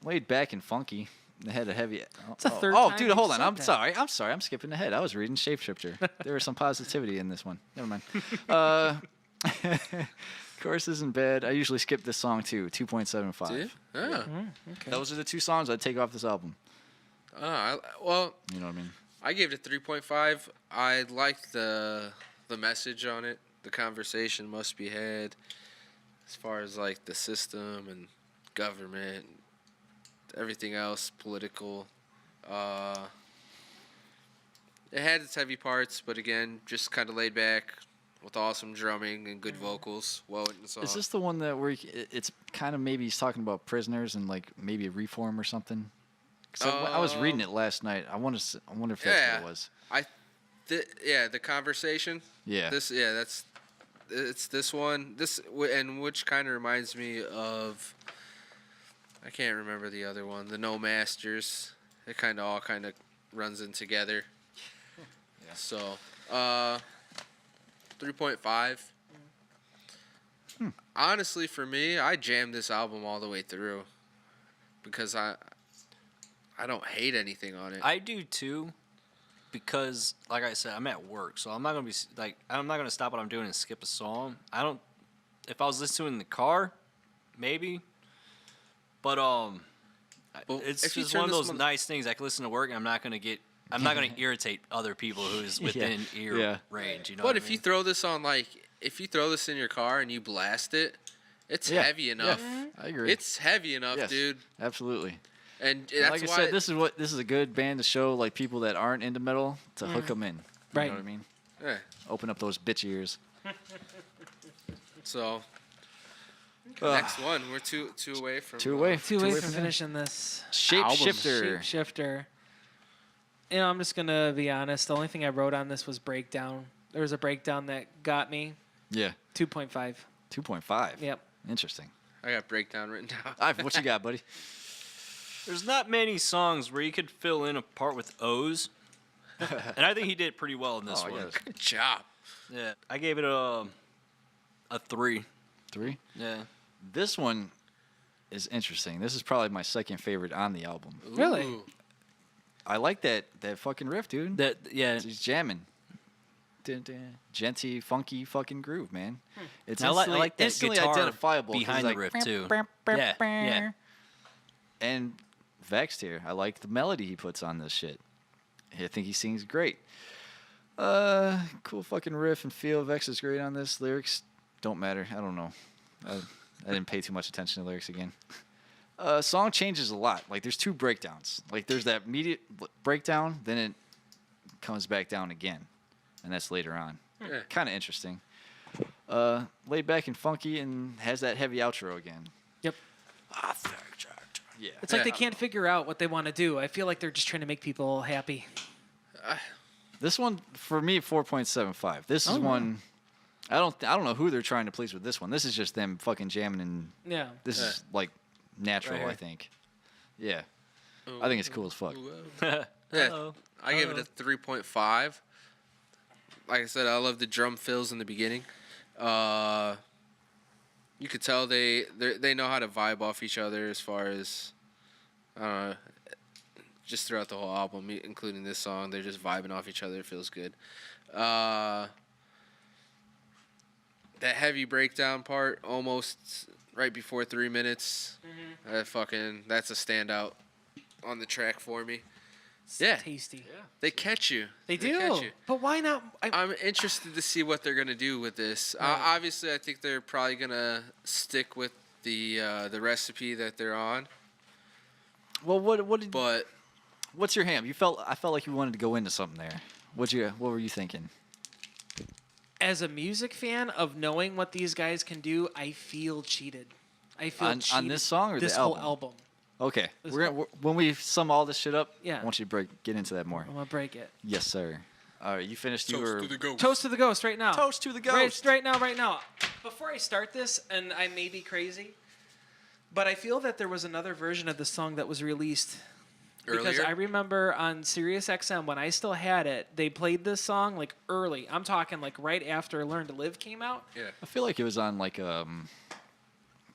Laid back and funky. They had a heavy. It's the third oh, time dude, you've hold on. said I'm that. sorry. I'm skipping ahead. I was reading Shapeshifter. There was some positivity in this one. Never mind. Chorus isn't bad. I usually skip this song too. 2.75. Dude? Yeah. Okay. Those are the 2 songs I'd take off this album. Well, You know what I mean? I gave it a 3.5. I liked the message on it. The conversation must be had as far as like the system and government, everything else, political. It had its heavy parts, but again, just kind of laid back with awesome drumming and good vocals. Well, written song. Is this the one that where it's kind of maybe he's talking about prisoners and like maybe a reform or something? 'Cause I was reading it last night. I wonder if that's what Yeah. it was. The conversation. Yeah. It's this one. And which kind of reminds me of. I can't remember the other one. The No Masters. It kind of all runs in together. Yeah. So, 3.5. Honestly, for me, I jammed this album all the way through because I don't hate anything on it. I do too, because like I said, I'm at work, so I'm not gonna stop what I'm doing and skip a song. If I was listening in the car, maybe, but Well, it's if you just turn one of this those nice things. I can listen to work, and I'm not gonna irritate other people who's within ear Yeah. range. You know. But what if I mean? you throw this on, if you throw this in your car and you blast it, it's Yeah. heavy enough. Yeah, I agree. It's heavy enough, Yes, dude. Absolutely. And And that's like I why. said, this is a good band to show like people that aren't into metal to hook them in. You Right. know what I mean? yeah, Open up those bitch ears. so Ugh. next one, we're two away from. Two away. Two away from from finishing this Shapeshifter. Shapeshifter. You know, I'm just gonna be honest. The only thing I wrote on this was breakdown. There was a breakdown that got me. Yeah. 2.5. 2.5. Yep. Interesting. I got breakdown written down. What you got, buddy? There's not many songs where you could fill in a part with O's, and I think he did pretty well in this Oh, one. yes. Good job. Yeah, I gave it a 3. 3. Yeah. This one is interesting. This is probably my second favorite on the album. Really? Ooh. I like that fucking riff, dude. Yeah. He's jamming. Dun, dun. Genty, funky fucking groove, man. It's I like that instantly guitar identifiable 'cause behind it's the like, riff too. Yeah, yeah. And Vext here, I like the melody he puts on this shit. I think he sings great. Cool fucking riff and feel. Vext is great on this. Lyrics don't matter. I don't know. I didn't pay too much attention to lyrics again. Song changes a lot. Like there's 2 breakdowns. Like there's that immediate breakdown, then it comes back down again, and that's later on. Yeah. Kind of interesting. Laid back and funky, and has that heavy outro again. Yep. Yeah. It's like they Yeah. can't figure out what they want to do. I feel like they're just trying to make people happy. This one for me 4.75. This is Oh, wow. one. I don't know who they're trying to please with this one. This is just them fucking jamming, and Yeah. this is like natural. Right I think. Yeah. I think it's cool as fuck. Yeah, Hello. I gave it a 3.5. Like I said, I love the drum fills in the beginning. You could tell they know how to vibe off each other as far as just throughout the whole album, including this song. They're just vibing off each other. It feels good. That heavy breakdown part, almost right before 3 minutes. That's a standout on the track for me. Yeah. Tasty. Yeah. They catch you. They do. catch you. But why not? I'm interested to see what they're gonna do with this. Right. Obviously, I think they're probably gonna stick with the recipe that they're on. Well, what But what's your ham? I felt like you wanted to go into something there. What were you thinking? As a music fan of knowing what these guys can do, I feel cheated. I feel cheated. On this song or this the whole album? album. Okay, This when we sum all this shit up, Yeah. I want you to get into that more. I'm gonna break it. Yes, sir. All right, you finished. You were ghost. Toast to the ghost right now. Toast to the Right, ghost. right now. Before I start this, and I may be crazy, but I feel that there was another version of the song that was released. Because Earlier? I remember on Sirius XM when I still had it, they played this song like early. I'm talking like right after Learn to Live came out. Yeah. I feel like it was on like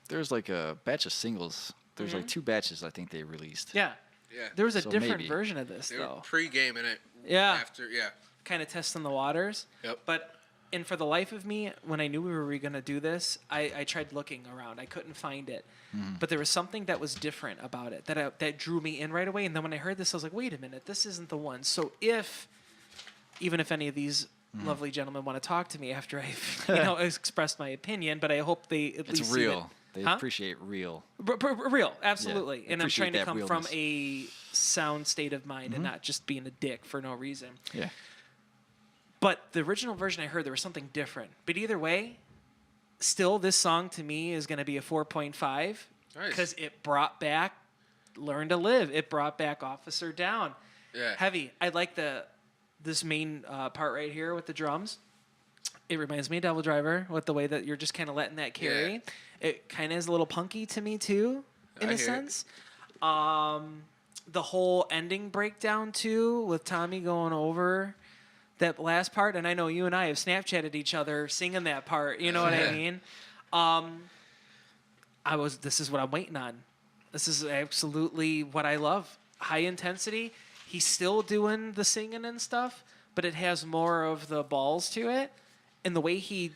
there's like a batch of singles. There's like 2 batches I think they released. Yeah. Yeah. There was a So different maybe. version of this They were though. pre-gaming it. Yeah. After, yeah. Kind of testing the waters. Yep. But and for the life of me, when I knew we were going to do this, I tried looking around. I couldn't find it. But there was something that was different about it that drew me in right away. And then when I heard this, I was like, wait a minute, this isn't the one. So even if any of these lovely gentlemen want to talk to me after I've expressed my opinion, but I hope they at It's least see real. They Huh? appreciate real. real, absolutely. Yeah, and I'm appreciate trying to that come from realness. a sound state of mind and not just being a dick for no reason. Yeah. But the original version I heard, there was something different. But either way, still, this song to me is going to be a 4.5 Nice. because it brought back Learn to Live. It brought back Officer Down. Yeah. Heavy. I like this main part right here with the drums. It reminds me of Devil Driver with the way that you're just kind of letting that carry. Yeah. It kind of is a little punky to me too, in I a hear it. sense. The whole ending breakdown too, with Tommy going over that last part, and I know you and I have Snapchatted each other singing that part. You know what I mean? This is what I'm waiting on. This is absolutely what I love. High intensity. He's still doing the singing and stuff, but it has more of the balls to it, and the way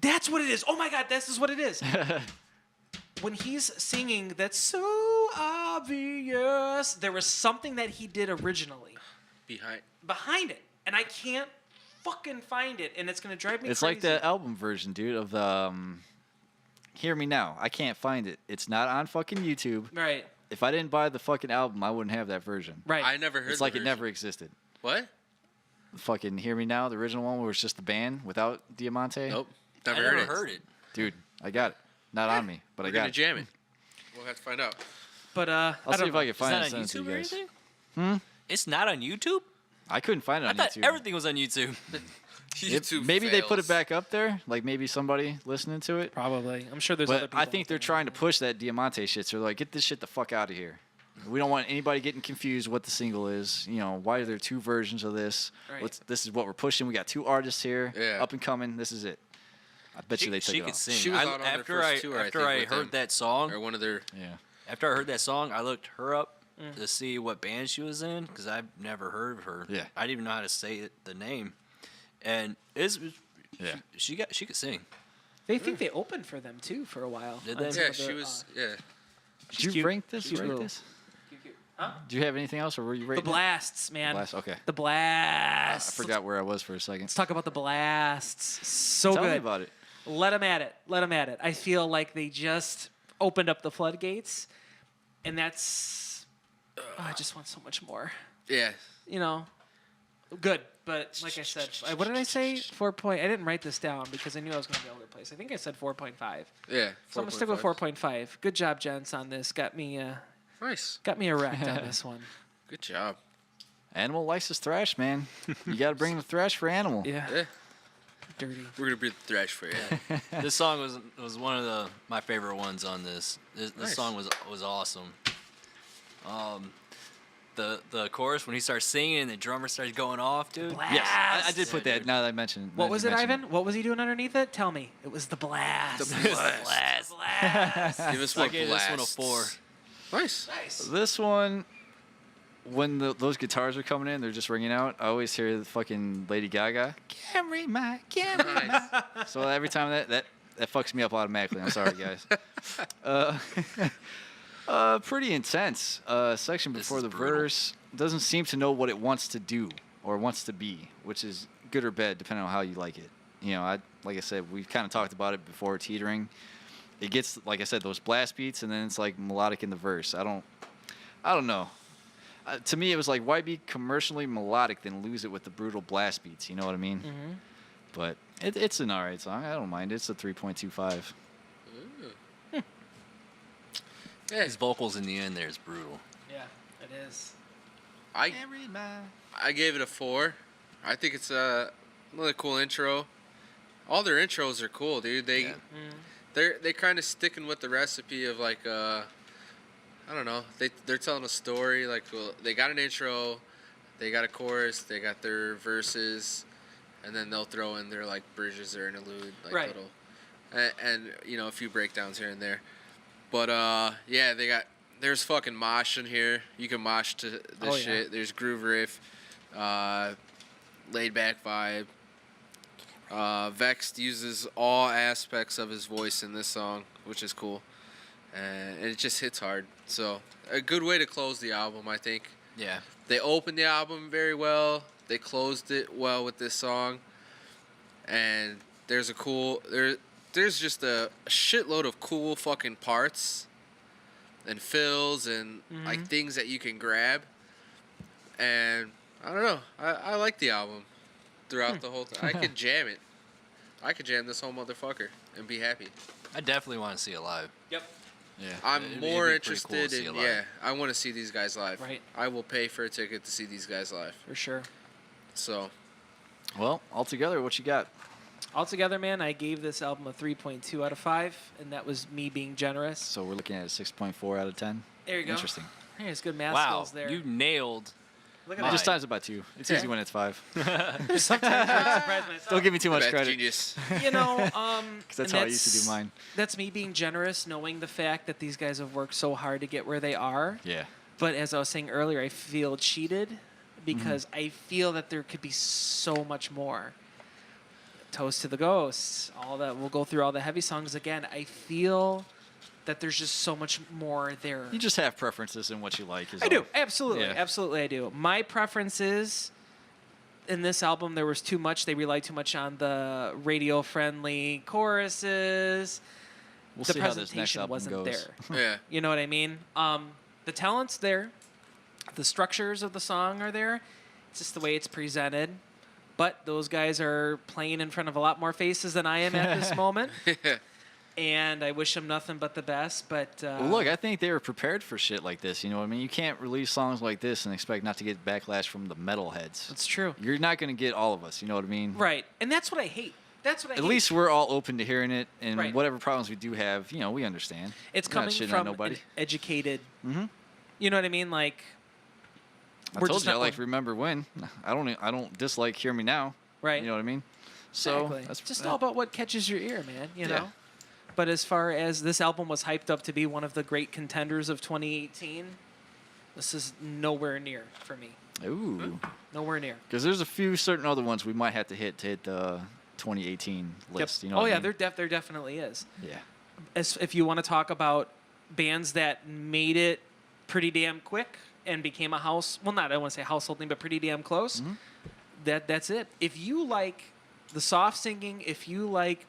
that's what it is. Oh my God, this is what it is. When he's singing, that's so obvious. There was something that he did originally behind it, and I can't fucking find it, and it's gonna drive me It's crazy. like the album version, dude, of the Hear Me Now. I can't find it. It's not on fucking YouTube. Right, If I didn't buy the fucking album, I wouldn't have that version. right. I never heard It's the like it version. never existed. What? Fucking Hear Me Now, the original one where it's just the band without Diamante. Nope. I Never never heard it. heard it. Dude, I got it. Not on me, but We're I got gonna it. jam it. We'll have to find out. But I'll see if I can It's find not it on and send it YouTube to or you guys. anything? It's not on YouTube? I couldn't find it I on thought YouTube. everything was on YouTube. YouTube Maybe they put it fails. back up there, like maybe somebody listening to it. probably. I'm sure there's other But people. I think they're trying to push that Diamante shit. So they're like, get this shit the fuck out of here. We don't want anybody getting confused what the single is. You know, why are there 2 versions of this? Right. This is what we're pushing. We got 2 artists here, Yeah. up and coming. This is it. I bet you they took She it could off. sing. She was out on their after first tour, I after think, I with heard them. that song, Or one of their. Yeah. after I heard that song, I looked her up to see what band she was in because I've never heard of her. Yeah. I didn't even know how to say the name, and Yeah. she could sing. They think they opened for them too for a while. Did on they? some Yeah, of the, she was. Yeah. Did you cute. rank this? She's Rate little. this? Huh? Do you have anything else, or were you The rating it? blasts, man. Blast, okay. The I blasts. forgot where I was for a second. Let's talk about the blasts. So Tell good. me about it. Let them at it. Let them at it. I feel like they just opened up the floodgates, and that's. I just want so much more. Yeah. You know, good. But like I said, what did I say? 4 point. I didn't write this down because I knew I was going to be all over the place. I think I said 4.5. Yeah. So I'm gonna stick with 4.5. Good job, gents, on this. Got me Nice. erect on this one. Good job. Animal likes his thrash, man. You got to bring the thrash for Animal. Yeah, Yeah. dirty. We're gonna breathe thrash for you. This song was one of my favorite ones on this. This Nice. song was awesome. The chorus when he starts singing and the drummer starts going off, dude. Blast. Yes, I did put that. Now that I mentioned. What now was that it, you mentioned Ivan? What was he doing underneath it? Tell me. It was the blast. The Blast. Blast. Give us I more gave this one a blasts. 4. Nice. Nice. This one, when those guitars are coming in, they're just ringing out. I always hear the fucking Lady Gaga. Camry, my Camry, my. So every time that fucks me up automatically. I'm sorry, guys. Pretty intense. Section This before is the brutal. verse doesn't seem to know what it wants to do or wants to be, which is good or bad depending on how you like it. You know, like I said, we've kind of talked about it before. Teetering. It gets, like I said, those blast beats, and then it's like melodic in the verse. I don't know. To me, it was like, why be commercially melodic then lose it with the brutal blast beats? You know what I mean? Mm-hmm. But it's an alright song. I don't mind. It's a 3.25. Yeah, His vocals in the end there is brutal. Yeah, it is. I gave it a 4. I think it's another cool intro. All their intros are cool, dude. Yeah. They kind of sticking with the recipe of like I don't know. They're telling a story. Like, well, they got an intro, they got a chorus, they got their verses, and then they'll throw in their like bridges or interlude, like Right. little, and you know, a few breakdowns here and there. But yeah, there's fucking mosh in here. You can mosh to this Oh, yeah. shit. There's groove riff, laid back vibe. Vext uses all aspects of his voice in this song, which is cool. And it just hits hard. So, a good way to close the album, I think. Yeah. They opened the album very well. They closed it well with this song. And there's there's just a shitload of cool fucking parts and fills and like things that you can grab. And I don't know. I like the album throughout the whole thing. I could jam it. I could jam this whole motherfucker and be happy. I definitely want to see it live. Yep. Yeah. I'm It'd be more pretty cool to interested see it in, live. yeah, I want to see these guys live. Right. I will pay for a ticket to see these guys live. For sure. So, Well, altogether, what you got? Altogether, man, I gave this album a 3.2 out of 5, and that was me being generous. So we're looking at a 6.4 out of 10. There you go. Interesting. There's good math Wow, skills there. you nailed. Look Mine. Just times it by 2. It's Yeah. easy when it's 5. Sometimes I surprise myself. Don't give me too much Math credit. genius. You know, Because that's and how I used to do mine. That's me being generous, knowing the fact that these guys have worked so hard to get where they are. Yeah. But as I was saying earlier, I feel cheated because I feel that there could be so much more. Toast to the Ghosts, all that. We'll go through all the heavy songs again. I feel that there's just so much more there. You just have preferences in what you like. Is I all. do. Absolutely. Yeah. Absolutely, I do. My preference is in this album, there was too much. They relied too much on the radio-friendly choruses. We'll The see how this next presentation album wasn't goes. there. Yeah. You know what I mean? The talent's there. The structures of the song are there. It's just the way it's presented. But those guys are playing in front of a lot more faces than I am at this moment. And I wish them nothing but the best. But Well, look, I think they were prepared for shit like this. You know what I mean? You can't release songs like this and expect not to get backlash from the metalheads. it's true. You're not going to get all of us. You know what I mean? Right. And that's what I hate. That's what I At hate. least we're all open to hearing it, and Right. whatever problems we do have, you know, we understand. It's We're not coming shitting on from nobody. an educated. Mhm. You know what I mean? Like I we're told just you I not like one- Remember When. I don't dislike Hear Me Now. right. You know what I mean? So Exactly. that's just all about what catches your ear, man. You Yeah. know. But as far as this album was hyped up to be one of the great contenders of 2018, this is nowhere near for me. Ooh. Nowhere near. Because there's a few certain other ones we might have to hit the 2018 list. You know Oh what yeah, I mean? there definitely is. Yeah. As if you want to talk about bands that made it pretty damn quick and became a house, well, not I don't want to say household name, but pretty damn close. Mm-hmm. That's it. If you like the soft singing, if you like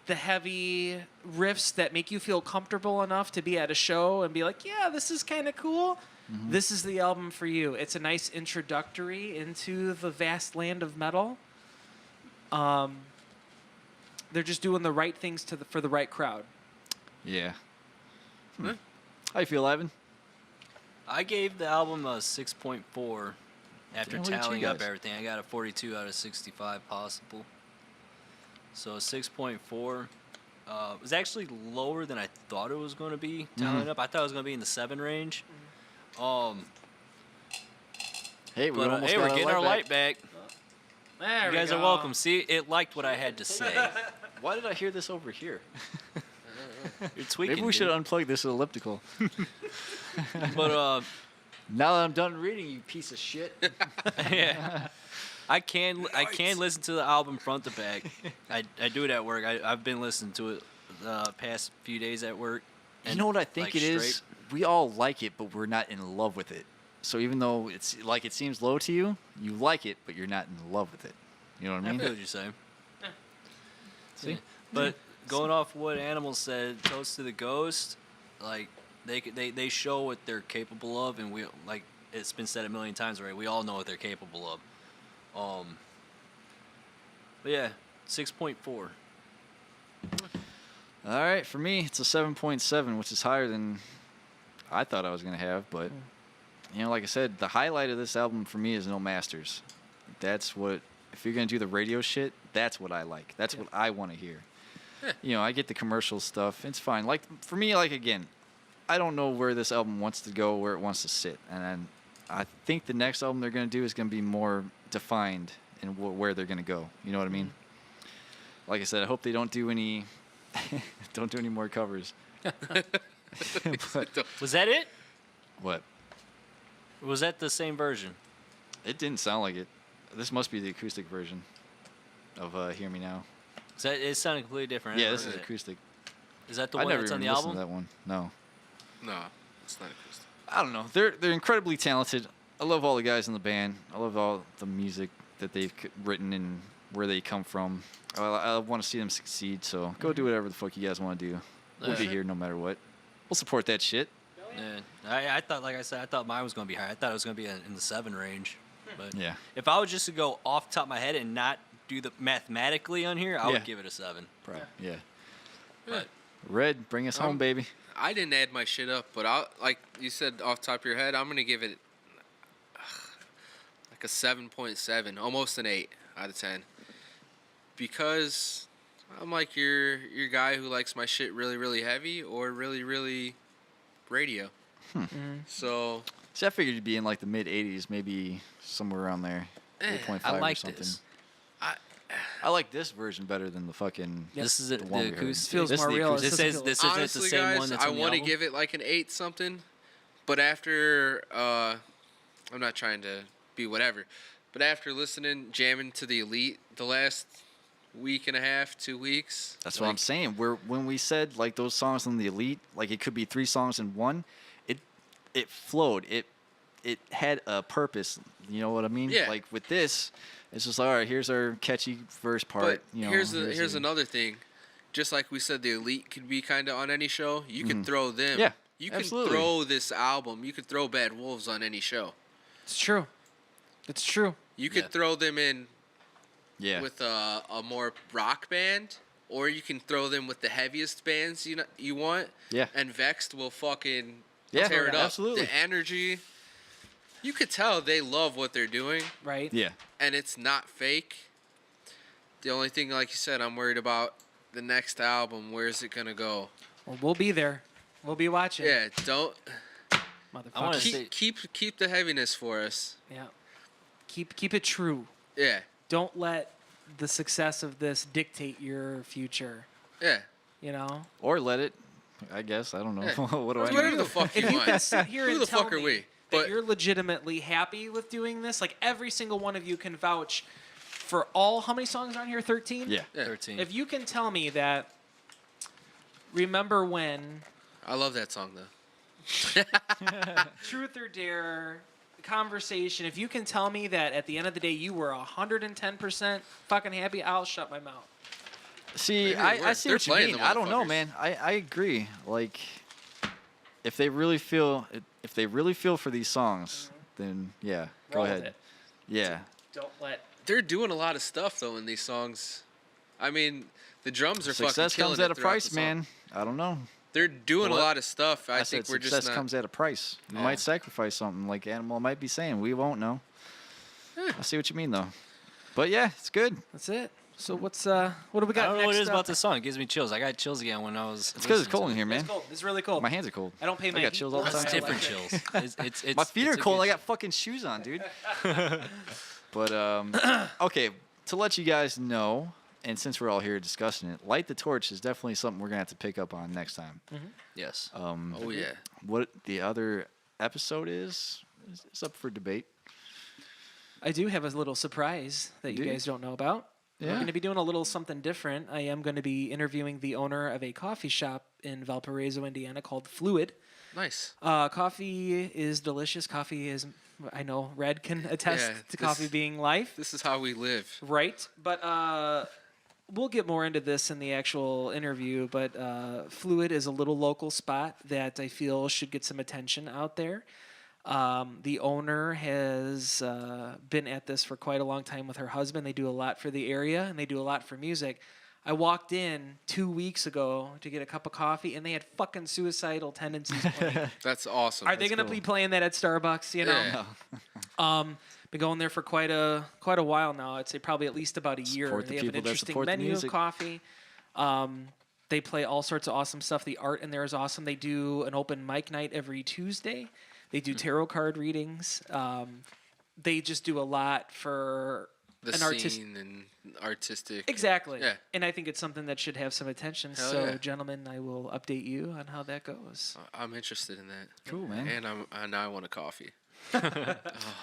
the heavy riffs that make you feel comfortable enough to be at a show and be like, yeah, this is kind of cool. Mm-hmm. This is the album for you. It's a nice introductory into the vast land of metal. They're just doing the right things for the right crowd. Yeah. How you feel, Ivan? I gave the album a 6.4 after Damn, look at you tallying up guys. everything. I got a 42 out of 65 possible. So 6.4. It was actually lower than I thought it was going to be tallying up. I thought it was going to be in the 7 range. Hey, we But almost hey, got we're getting our light back. back. There You guys are welcome. See, it liked what I had to say. Why did I hear this over here? You're tweaking. Maybe we should dude. unplug this elliptical. But Now that I'm done reading, you piece of shit. Yeah. I can listen to the album front to back. I do it at work. I've been listening to it the past few days at work. You know what I think like, it is? straight. We all like it, but we're not in love with it. So even though it's like it seems low to you, you like it, but you're not in love with it. You know what I I mean? feel what you're saying. See? But going off what Animal said, Toast to the Ghost, like they show what they're capable of, and we like it's been said a million times already. We all know what they're capable of. But yeah, 6.4. All right, for me, it's a 7.7, which is higher than I thought I was going to have. But, like I said, the highlight of this album for me is no masters. That's what, if you're going to do the radio shit, that's what I like. That's what I want to hear. I get the commercial stuff. It's fine. Like, for me, again, I don't know where this album wants to go, where it wants to sit. And I think the next album they're going to do is going to be more defined in where they're going to go. You know what I mean? Like I said, I hope they don't do any more covers. But, Was that it? what? Or was that the same version? It didn't sound like it. This must be the acoustic version of Hear Me Now. It sounded completely different. Yeah, this is acoustic. Is that the I one never that's even on the listened album? to that one. No. No, it's not acoustic. I don't know. They're incredibly talented. I love all the guys in the band. I love all the music that they've written and where they come from. I want to see them succeed, so go do whatever the fuck you guys want to do. We'll be here no matter what. We'll support that shit. Yeah. I thought, like I said, I thought mine was going to be higher. I thought it was going to be in the 7 range. But Yeah. if I was just to go off the top of my head and not do the mathematically on here, I would give it a 7. Right. Yeah. But Red, bring us home, baby. I didn't add my shit up, but like you said off the top of your head, I'm gonna give it like a 7.7, almost an 8 out of 10, because I'm like your guy who likes my shit really really heavy or really really radio. So See, I figured you'd be in like the mid 80s, maybe somewhere around there. 8.5 I like or something. this. I like this version better than the fucking. This is the the one we heard. acoustic. Feels This is more the real. acoustic. This is this isn't honestly, the same guys, one that's I on the want to album? give it like an 8 something, but after I'm not trying to be whatever, but after jamming to the Elite the last week and a half, 2 weeks. That's what I'm saying. When we said like those songs on the Elite, like it could be 3 songs in one, it flowed. It had a purpose. You know what I mean? Yeah. Like with this, it's just like, all right, here's our catchy verse part. But here's another thing. Just like we said, the Elite could be kind of on any show. You could throw them. Yeah, You can absolutely. throw this album. You could throw Bad Wolves on any show. It's true. It's true. You could throw them in Yeah. with a more rock band, or you can throw them with the heaviest bands you want. Yeah. And Vext will fucking Yeah, tear it up. absolutely. The energy. You could tell they love what they're doing, Right? Yeah. and it's not fake. The only thing, like you said, I'm worried about the next album. Where's it gonna go? Well, we'll be there. We'll be watching. Yeah, don't I wanna Motherfucker. say- keep the heaviness for us. Yeah. Keep it true. Yeah, Don't let the success of this dictate your future. yeah. You know? Or let it. I guess I don't know. Yeah. What do I Whatever know? the fuck If you you can want. sit here Who and the tell fuck are me we? that But you're legitimately happy with doing this, like every single one of you can vouch for all, how many songs are on here? 13? Yeah. yeah, 13. If you can tell me that, remember when, I love that song though. Truth or Dare, Conversation, if you can tell me that at the end of the day you were 110% fucking happy, I'll shut my mouth. See, Maybe I see they're what you playing mean. the I don't know, motherfuckers. man. I agree. Like, if they really feel for these songs, then yeah, go Roll with ahead. it. Yeah. Don't let. They're doing a lot of stuff though in these songs. I mean, the drums are fucking Success killing comes it at a throughout price, the song. man. I don't know. They're doing What? a lot of stuff. I said think we're success just not. comes at a price. You Oh. might sacrifice something, like Animal might be saying. We won't know. I see what you mean, though. But yeah, it's good. That's it. So what do we got I don't know what next it is up? about this song. It gives me chills. I got chills again when I was. It's because it's listening cold to in here, man. It's cold. It's really cold. My hands are cold. I don't pay my I got heat chills all the bills. time. It's I different like chills. It's My feet are it's a cold. good I got fucking shoes on, dude. But okay, to let you guys know, and since we're all here discussing it, Light the Torch is definitely something we're gonna have to pick up on next time. Yes. Oh yeah. What the other episode is it's up for debate. I do have a little surprise that you guys don't know about. Yeah. We're going to be doing a little something different. I am going to be interviewing the owner of a coffee shop in Valparaiso, Indiana called Fluid. Nice. Coffee is delicious. Coffee is, I know, Red can attest to coffee being life. This is how we live. Right. But we'll get more into this in the actual interview. But Fluid is a little local spot that I feel should get some attention out there. The owner has been at this for quite a long time with her husband. They do a lot for the area, and they do a lot for music. I walked in 2 weeks ago to get a cup of coffee, and they had fucking Suicidal Tendencies playing. That's awesome. Are they going to be playing that at Starbucks? You know, Yeah. been going there for quite a while now. I'd say probably at least about a year. Support the They have an people that interesting support the menu of music. coffee. They play all sorts of awesome stuff. The art in there is awesome. They do an open mic night every Tuesday. They do tarot card readings. They just do a lot for The scene and artistic. Exactly. Yeah. And I think it's something that should have some attention. Hell so, yeah. gentlemen, I will update you on how that goes. I'm interested in that. Cool, man. And now I want a coffee.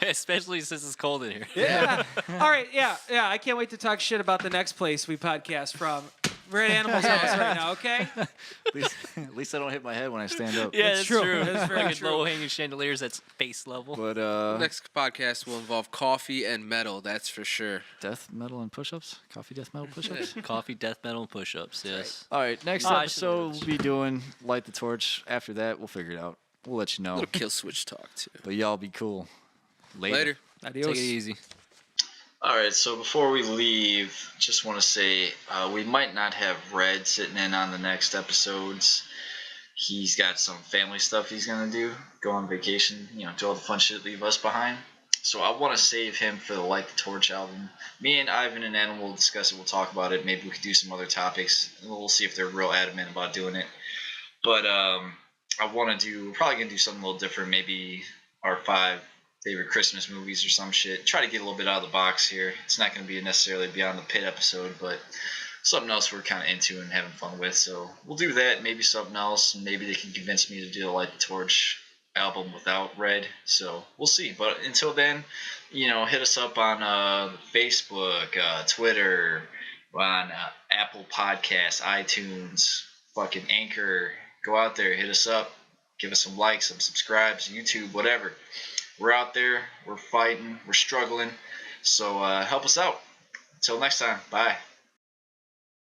Especially since it's cold in here. Yeah. All right. Yeah. Yeah. I can't wait to talk shit about the next place we podcast from. We're at Animal's house right now. Okay. At least I don't hit my head when I stand up. Yeah, That's that's true. true. That's very Like true. low-hanging chandeliers that's face level. But Next podcast will involve coffee and metal. That's for sure. death metal and push-ups, coffee death metal push-ups. Coffee, death metal, and push-ups. Yes. All right, next I episode should've we'll be doing Light the Torch. After that, we'll figure it out. We'll let you know. Little kill switch talk too. But y'all be cool. Later. Adios. Take it easy. All right, so before we leave, just want to say we might not have Red sitting in on the next episodes. He's got some family stuff he's going to do, go on vacation, do all the fun shit, leave us behind. So I want to save him for the Light the Torch album. Me and Ivan and Anna will discuss it. We'll talk about it. Maybe we could do some other topics. We'll see if they're real adamant about doing it. But we're probably going to do something a little different. Maybe our 5 favorite Christmas movies or some shit. Try to get a little bit out of the box here. It's not going to be necessarily Beyond the Pit episode, but something else we're kind of into and having fun with. So we'll do that. Maybe something else. Maybe they can convince me to do the Light the Torch album without Red. So we'll see. But until then, hit us up on Facebook, Twitter, on Apple Podcasts, iTunes, fucking Anchor. Go out there, hit us up, give us some likes, some subscribes, YouTube, whatever. We're out there. We're fighting. We're struggling. So help us out. Until next time. Bye.